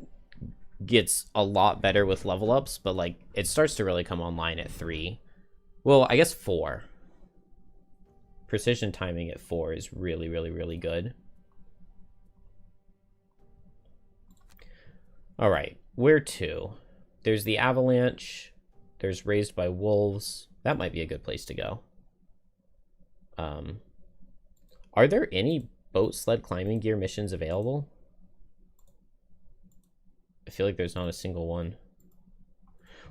gets a lot better with level ups, but like it starts to really come online at 3. Well, I guess 4. Precision timing at 4 is really, really, really good. All right, where to? There's the Avalanche. There's Raised by Wolves. That might be a good place to go. Are there any boat sled climbing gear missions available? I feel like there's not a single one.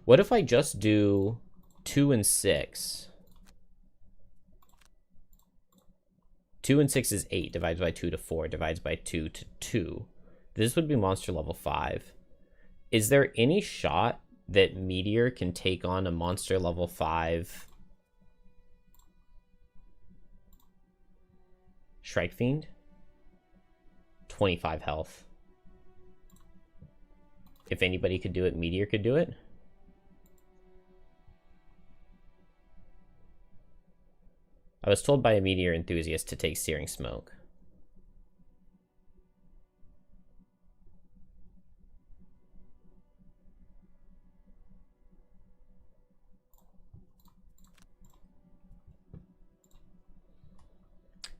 What if I just do 2 and 6? 2 and 6 is 8, divides by 2 to 4, divides by 2 to 2. This would be monster level 5. Is there any shot that Meteor can take on a monster level 5 Shrike Fiend? 25 health. If anybody could do it, Meteor could do it. I was told by a Meteor enthusiast to take Searing Smoke.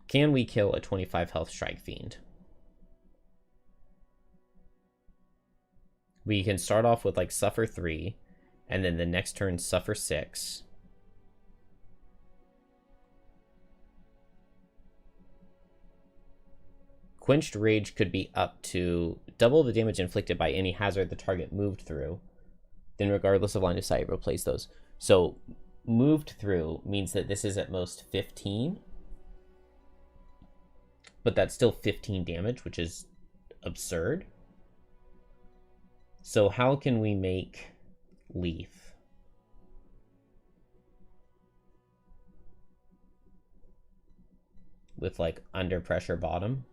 Can we kill a 25 health Shrike Fiend? We can start off with like Suffer 3, and then the next turn Suffer 6. Quenched Rage could be up to double the damage inflicted by any hazard the target moved through. Then regardless of line of sight, replace those. So moved through means that this is at most 15. But that's still 15 damage, which is absurd. So how can we make Leaf? With like under pressure bottom?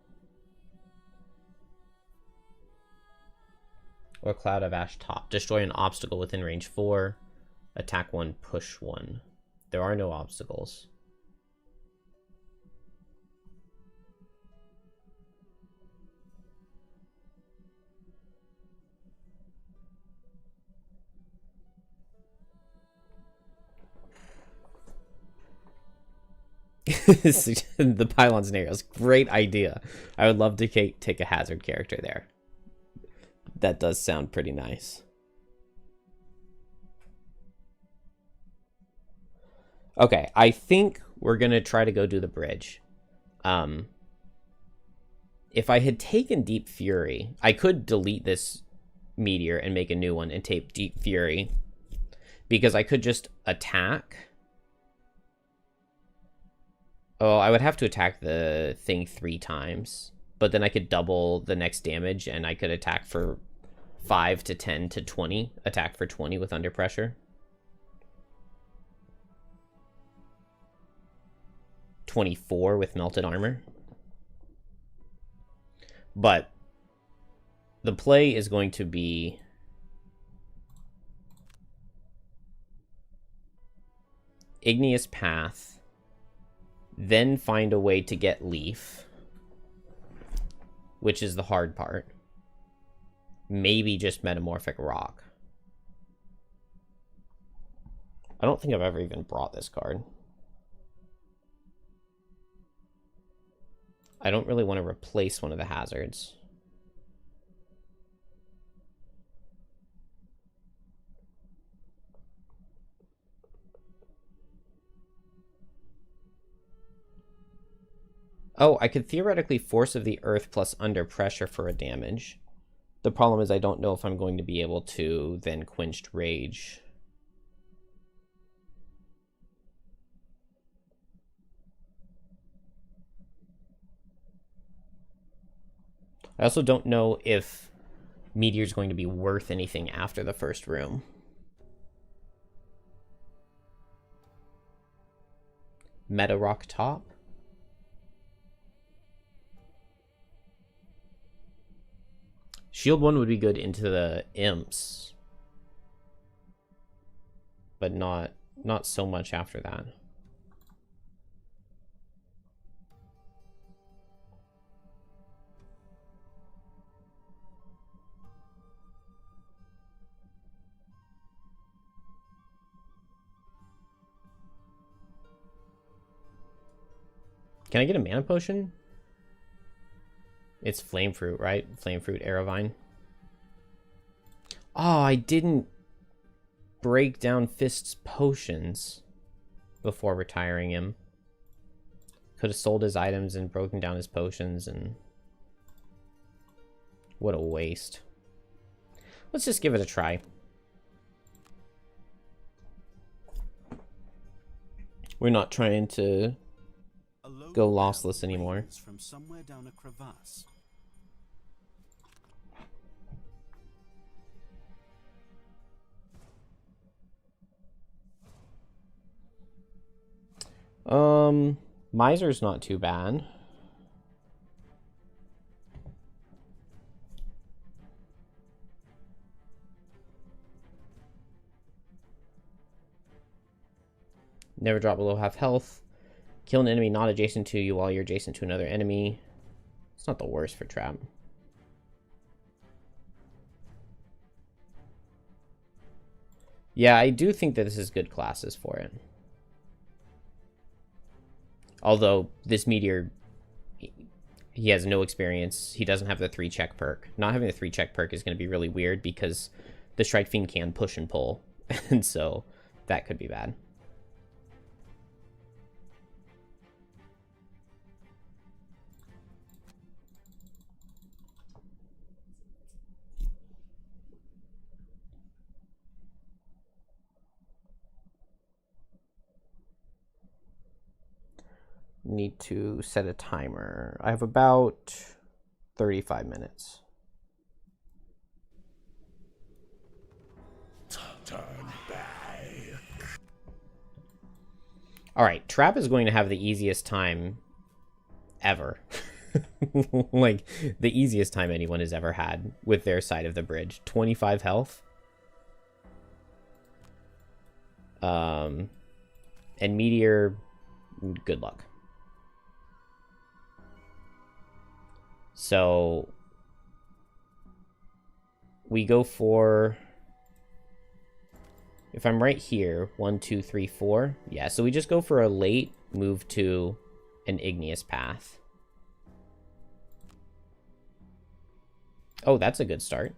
Or Cloud of Ash top. Destroy an obstacle within range 4. Attack 1, push 1. There are no obstacles. The pylon scenarios, great idea. I would love to take a hazard character there. That does sound pretty nice. Okay, I think we're gonna try to go do the bridge. If I had taken Deep Fury, I could delete this meteor and make a new one and tape Deep Fury, because I could just attack. Oh, I would have to attack the thing 3 times, but then I could double the next damage, and I could attack for 5 to 10 to 20, attack for 20 with under pressure. 24 with melted armor. But the play is going to be Igneous Path, then find a way to get Leaf, which is the hard part. Maybe just Metamorphic Rock. I don't think I've ever even brought this card. I don't really want to replace one of the hazards. Oh, I could theoretically Force of the Earth plus Under Pressure for a damage. The problem is I don't know if I'm going to be able to then Quenched Rage. I also don't know if Meteor's going to be worth anything after the first room. Meta Rock top. Shield 1 would be good into the imps, but not so much after that. Can I get a mana potion? It's Flame Fruit, right? Flame Fruit, Arrowvine. Oh, I didn't break down Fist's potions before retiring him. Could have sold his items and broken down his potions, and what a waste. Let's just give it a try. We're not trying to go lossless anymore. From somewhere down a crevasse. Miser's not too bad. Never drop below half health. Kill an enemy not adjacent to you while you're adjacent to another enemy. It's not the worst for trap. Yeah, I do think that this is good classes for it. Although this meteor, he has no experience. He doesn't have the 3 check perk. Not having the 3 check perk is going to be really weird because the Strike Fiend can push and pull. And so that could be bad. Need to set a timer. I have about 35 minutes. Turn back. All right, Trap is going to have the easiest time ever. Like, the easiest time anyone has ever had with their side of the bridge. 25 health. And Meteor, good luck. So we go for, if I'm right here, 1, 2, 3, 4. Yeah, so we just go for a late move to an Igneous Path. Oh, that's a good start.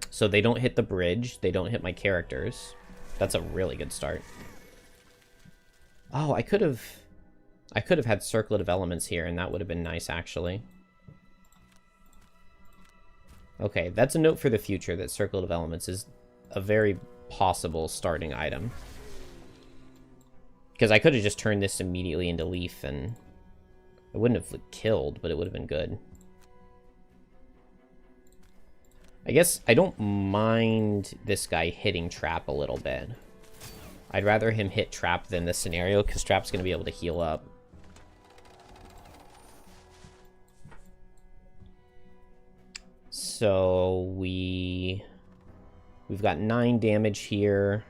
So they don't hit the bridge. They don't hit my characters. That's a really good start. Oh, I could have had Circlet of Elements here, and that would have been nice, actually. Okay, that's a note for the future, that Circlet of Elements is a very possible starting item. Because I could have just turned this immediately into Leaf, and it wouldn't have killed, but it would have been good. I guess I don't mind this guy hitting Trap a little bit. I'd rather him hit Trap than this scenario, because Trap's going to be able to heal up. So we've got 9 damage here.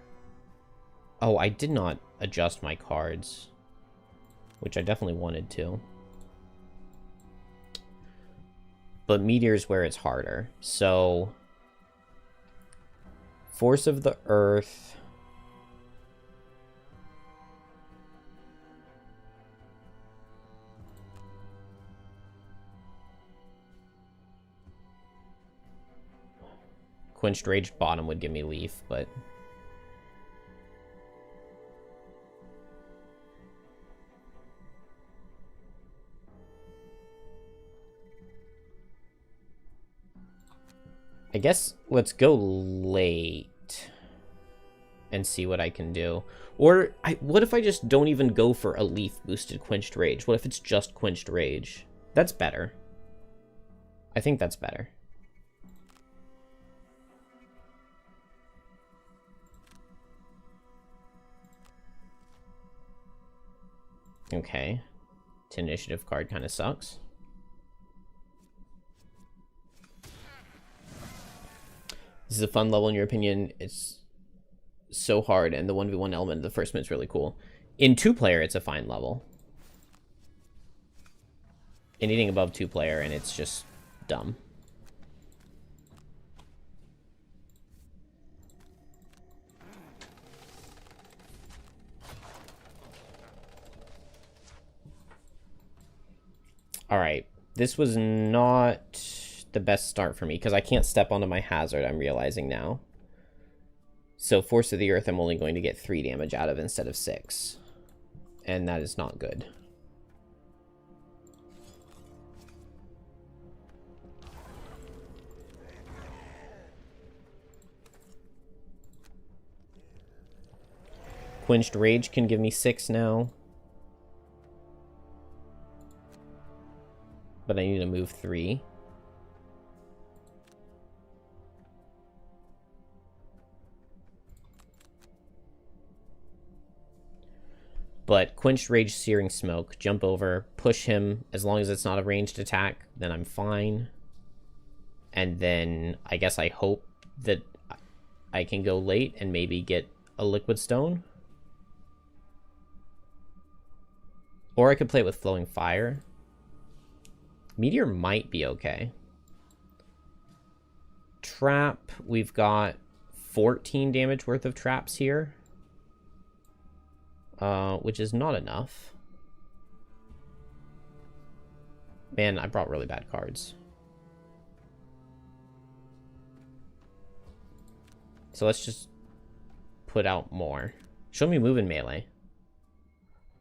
Oh, I did not adjust my cards, which I definitely wanted to. But Meteor's where it's harder. So Force of the Earth. Quenched Rage bottom would give me Leaf, but I guess let's go late and see what I can do. Or what if I just don't even go for a Leaf boosted Quenched Rage? What if it's just Quenched Rage? That's better. I think that's better. Okay. This initiative card kind of sucks. This is a fun level in your opinion. It's so hard, and the 1v1 element of the first minute's really cool. In 2-player, it's a fine level. Anything above 2-player, and it's just dumb. Alright, this was not the best start for me, because I can't step onto my hazard, I'm realizing now. So Force of the Earth I'm only going to get 3 damage out of instead of 6. And that is not good. Quenched Rage can give me 6 now. But I need to move 3. But Quenched Rage, Searing Smoke, jump over, push him. As long as it's not a ranged attack, then I'm fine. And then I guess I hope that I can go late and maybe get a Liquid Stone. Or I could play it with Flowing Fire. Meteor might be okay. Trap, we've got 14 damage worth of traps here. Which is not enough. Man, I brought really bad cards. So let's just put out more. Show me move in melee.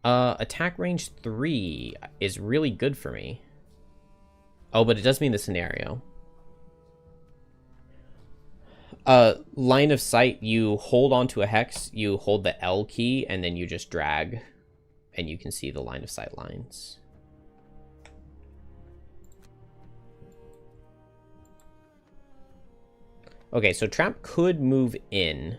Attack range 3 is really good for me. Oh, but it does mean the scenario. Line of sight, you hold onto a hex, you hold the L key, and then you just drag, and you can see the line of sight lines. Okay, so Trap could move in.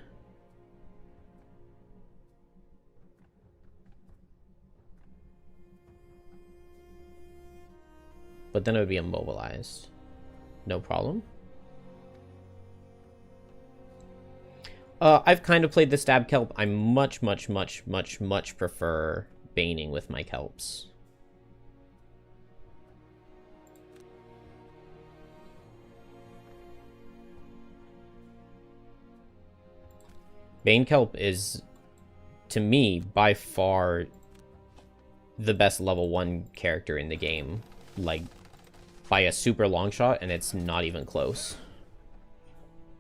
But then it would be immobilized. No problem. I've kind of played the Stab Kelp. I much prefer Baning with my Kelps. Bane Kelp is, to me, by far the best level 1 character in the game. Like, by a super long shot, and it's not even close.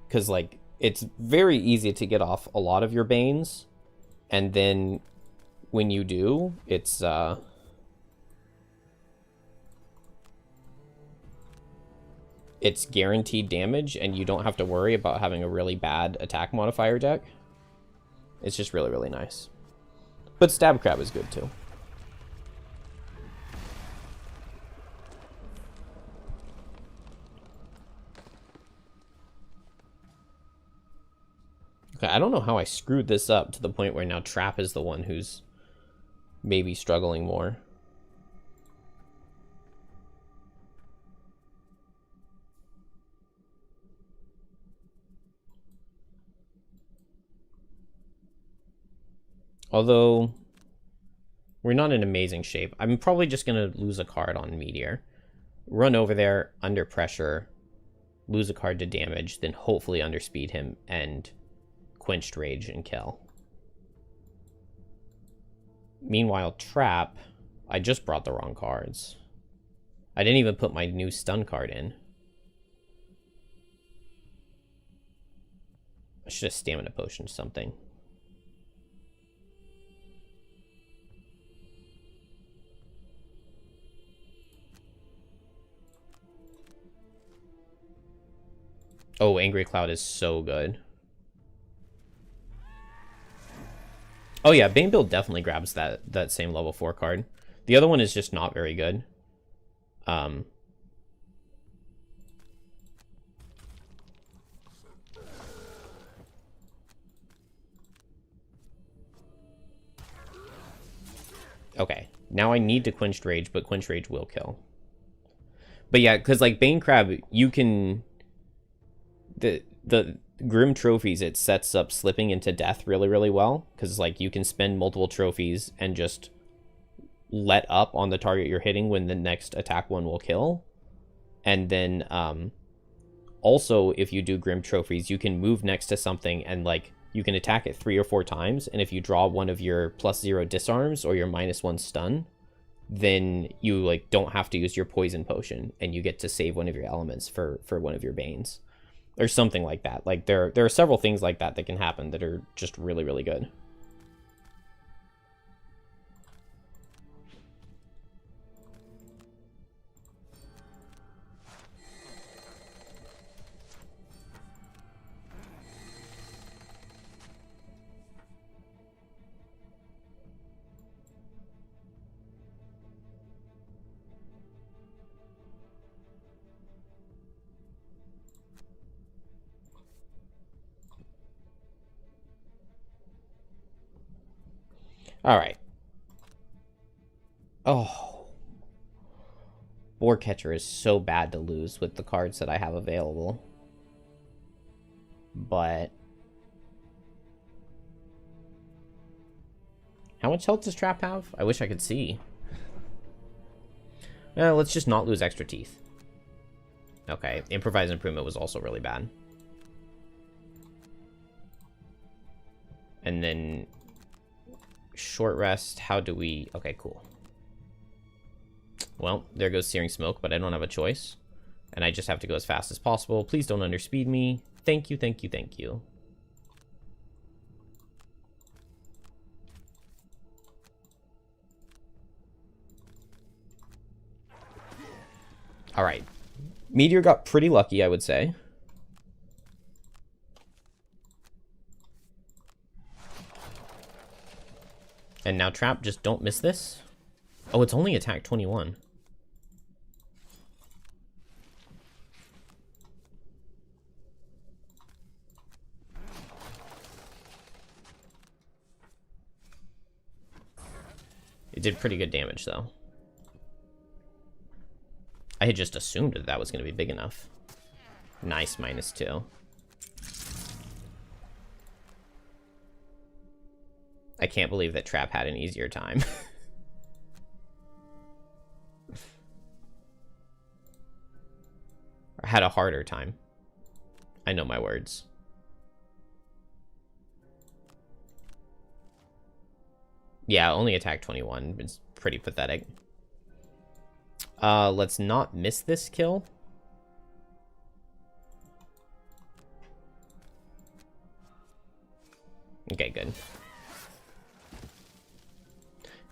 Because, like, it's very easy to get off a lot of your Banes, and then when you do, it's guaranteed damage, and you don't have to worry about having a really bad attack modifier deck. It's just really, really nice. But Stab Crab is good too. Okay, I don't know how I screwed this up to the point where now Trap is the one who's maybe struggling more. Although, we're not in amazing shape. I'm probably just going to lose a card on Meteor. Run over there, under pressure, lose a card to damage, then hopefully underspeed him and Quenched Rage and kill. Meanwhile, Trap, I just brought the wrong cards. I didn't even put my new stun card in. I should have Stamina Potioned something. Oh, Angry Cloud is so good. Oh yeah, Bane Build definitely grabs that same level 4 card. The other one is just not very good. Okay, now I need to Quenched Rage, but Quenched Rage will kill. But yeah, because like Bane Crab, you can... The Grim Trophies, it sets up slipping into death really, really well. Because like you can spend multiple trophies and just let up on the target you're hitting when the next attack one will kill. And then also, if you do Grim Trophies, you can move next to something and like you can attack it 3 or 4 times. And if you draw one of your +0 disarms or your -1 stun, then you like don't have to use your poison potion and you get to save one of your elements for one of your Banes. Or something like that. Like there are several things like that that can happen that are just really, really good. All right. Oh. Boar Catcher is so bad to lose with the cards that I have available. But... how much health does Trap have? I wish I could see. Let's just not lose extra teeth. Okay, Improvise Improvement was also really bad. And then... Short Rest, how do we... okay, cool. Well, there goes Searing Smoke, but I don't have a choice. And I just have to go as fast as possible. Please don't underspeed me. Thank you, thank you, thank you. Alright. Meteor got pretty lucky, I would say. And now Trap, just don't miss this. Oh, it's only attack 21. It did pretty good damage, though. I had just assumed that that was going to be big enough. Nice, -2. I can't believe that Trap had an easier time. Or had a harder time. I know my words. Yeah, only attack 21. It's pretty pathetic. Let's not miss this kill. Okay, good.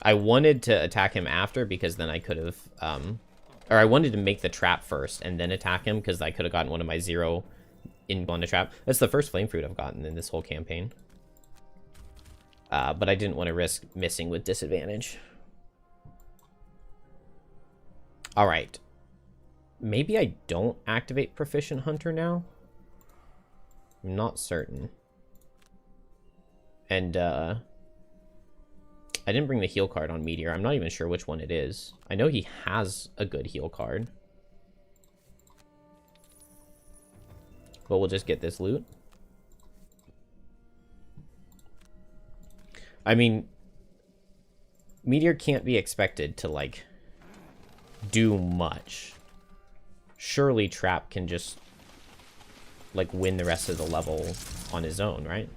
I wanted to attack him after because then I could have, or I wanted to make the trap first and then attack him because I could have gotten one of my 0 in on the trap. That's the first flame fruit I've gotten in this whole campaign. But I didn't want to risk missing with disadvantage. All right. Maybe I don't activate Proficient Hunter now? I'm not certain. And, I didn't bring the heal card on Meteor. I'm not even sure which one it is. I know he has a good heal card. But we'll just get this loot. I mean, Meteor can't be expected to, like, do much. Surely Trap can just, like, win the rest of the level on his own, right?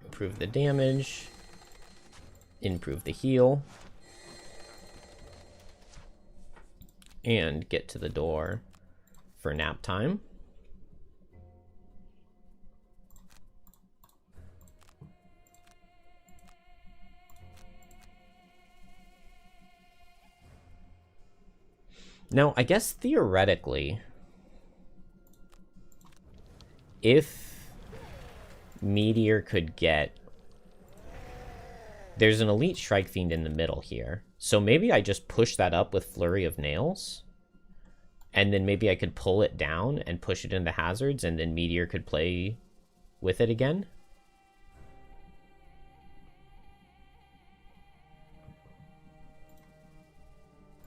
Improve the damage. Improve the heal. And get to the door for nap time. Now, I guess theoretically, if Meteor could get... There's an Elite Strike Fiend in the middle here. So maybe I just push that up with Flurry of Nails. And then maybe I could pull it down and push it into hazards, and then Meteor could play with it again.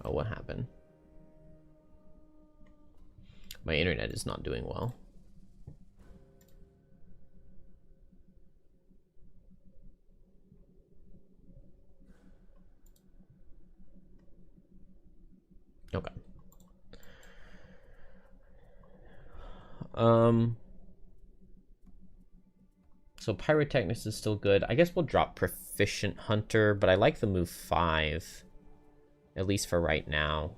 Oh, what happened? My internet is not doing well. Okay. So Pyrotechnics is still good. I guess we'll drop Proficient Hunter, but I like the move 5. At least for right now.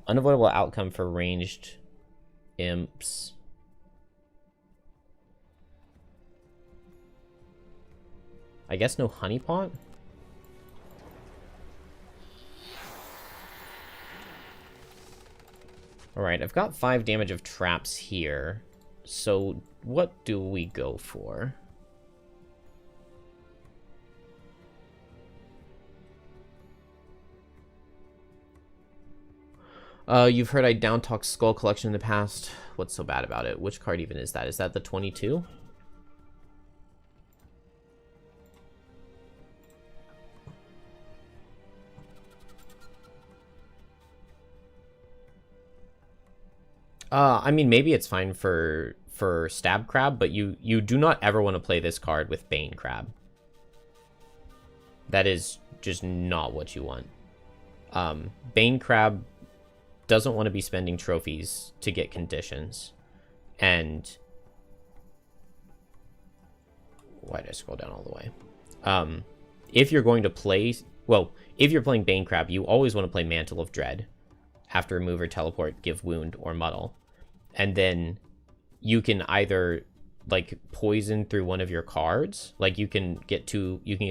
Unavoidable outcome for ranged imps. I guess no honeypot? Alright, I've got 5 damage of traps here. So what do we go for? You've heard I down-talked Skull Collection in the past. What's so bad about it? Which card even is that? Is that the 22? I mean, maybe it's fine for Stab Crab, but you do not ever want to play this card with Bane Crab. That is just not what you want. Bane Crab doesn't want to be spending trophies to get conditions. And why did I scroll down all the way? If you're going to play, well, if you're playing Bane Crab, you always want to play Mantle of Dread. After move or teleport, give wound or muddle. And then you can either like poison through one of your cards. Like you can get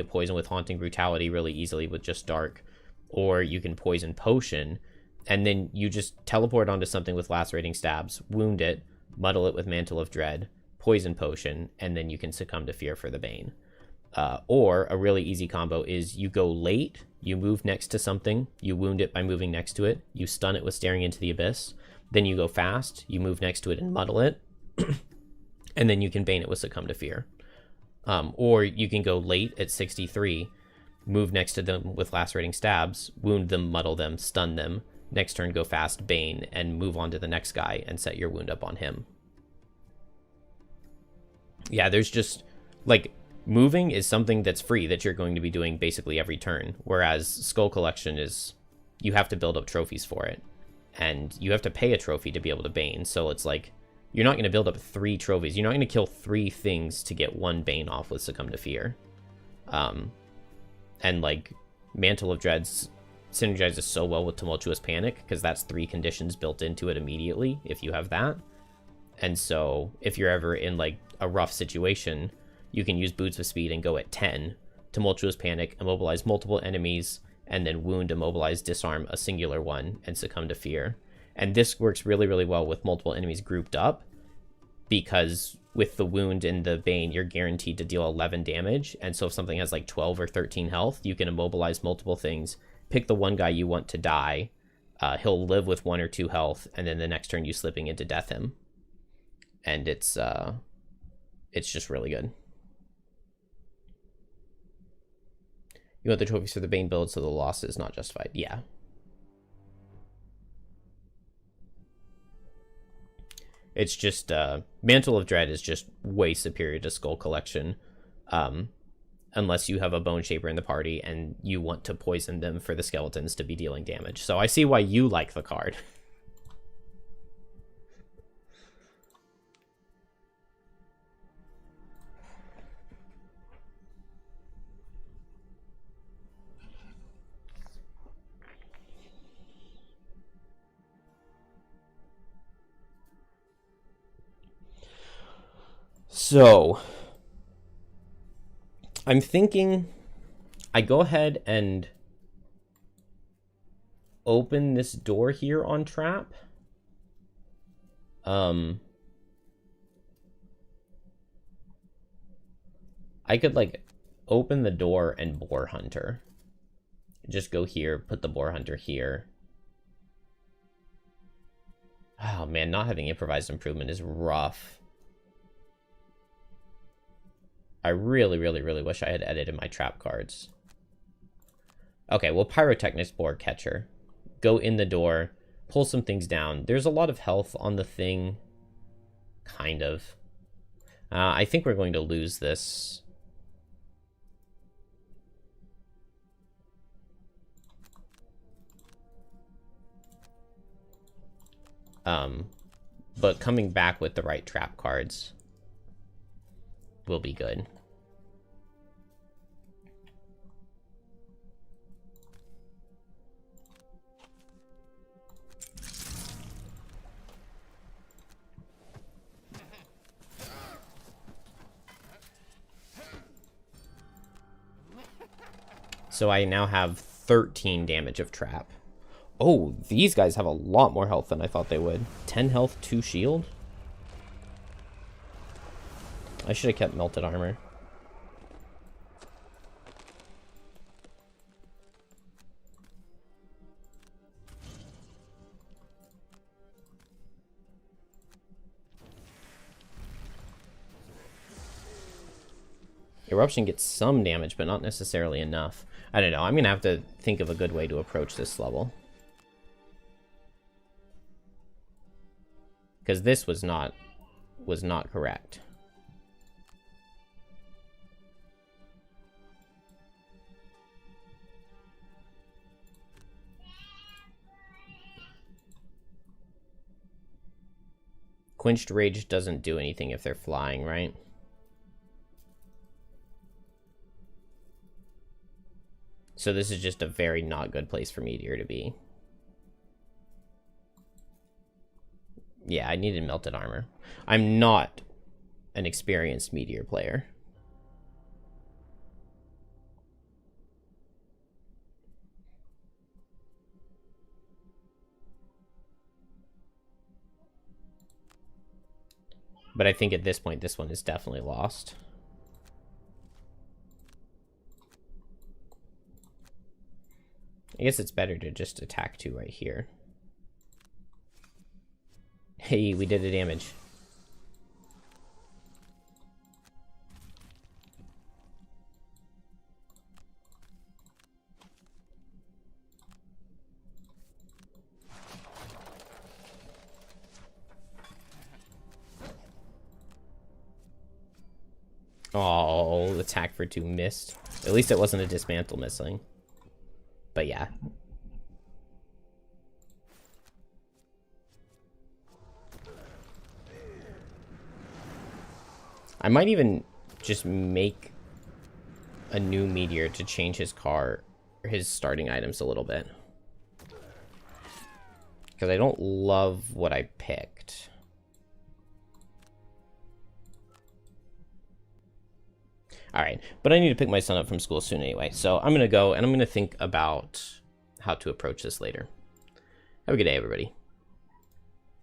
poison with Haunting Brutality really easily with just Dark. Or you can poison Potion. And then you just teleport onto something with Lacerating Stabs, wound it, muddle it with Mantle of Dread, poison Potion, and then you can succumb to Fear for the Bane. Or a really easy combo is you go late, you move next to something, you wound it by moving next to it, you stun it with Staring into the Abyss, then you go fast, you move next to it and muddle it, and then you can Bane it with Succumb to Fear. Or you can go late at 63, move next to them with Lacerating Stabs, wound them, muddle them, stun them, next turn go fast, Bane, and move on to the next guy and set your wound up on him. Yeah, there's just, like, moving is something that's free that you're going to be doing basically every turn, whereas Skull Collection is, you have to build up trophies for it, and you have to pay a trophy to be able to Bane, so it's like, you're not going to build up 3 trophies. You're not going to kill 3 things to get 1 Bane off with Succumb to Fear. And, like, Mantle of Dreads synergizes so well with Tumultuous Panic, because that's 3 conditions built into it immediately, if you have that. And so, if you're ever in, like, a rough situation, you can use Boots of Speed and go at 10, Tumultuous Panic, immobilize multiple enemies, and then Wound, immobilize, disarm a singular one, and Succumb to Fear. And this works really, really well with multiple enemies grouped up, because with the Wound and the Bane, you're guaranteed to deal 11 damage, and so if something has like 12 or 13 health, you can immobilize multiple things, pick the one guy you want to die, he'll live with 1 or 2 health, and then the next turn you slipping into death him. And it's just really good. You want the trophies for the Bane build, so the loss is not justified. Yeah. It's just, Mantle of Dread is just way superior to Skull Collection. Unless you have a Bone Shaper in the party and you want to poison them for the skeletons to be dealing damage. So I see why you like the card. So, I'm thinking I go ahead and open this door here on trap. I could, like, open the door and Boar Hunter. Just go here, put the Boar Hunter here. Oh, man, not having Improvised Improvement is rough. I really, really, really wish I had edited my trap cards. Okay, well, Pyrotechnics, Boar Catcher. Go in the door, pull some things down. There's a lot of health on the thing. Kind of. I think we're going to lose this. But coming back with the right trap cards will be good. So I now have 13 damage of trap. Oh, these guys have a lot more health than I thought they would. 10 health, 2 shield. I should have kept melted armor. Eruption gets some damage, but not necessarily enough. I don't know. I'm going to have to think of a good way to approach this level. Because this was not correct. Quenched Rage doesn't do anything if they're flying, right? So this is just a very not good place for Meteor to be. Yeah, I needed melted armor. I'm not an experienced Meteor player. But I think at this point, this one is definitely lost. I guess it's better to just attack 2 right here. Hey, we did a damage. Oh, attack for 2 missed. At least it wasn't a dismantle missing. But yeah. I might even just make a new meteor to change his his starting items a little bit. Because I don't love what I picked. Alright, but I need to pick my son up from school soon anyway. So I'm going to go and I'm going to think about how to approach this later. Have a good day, everybody.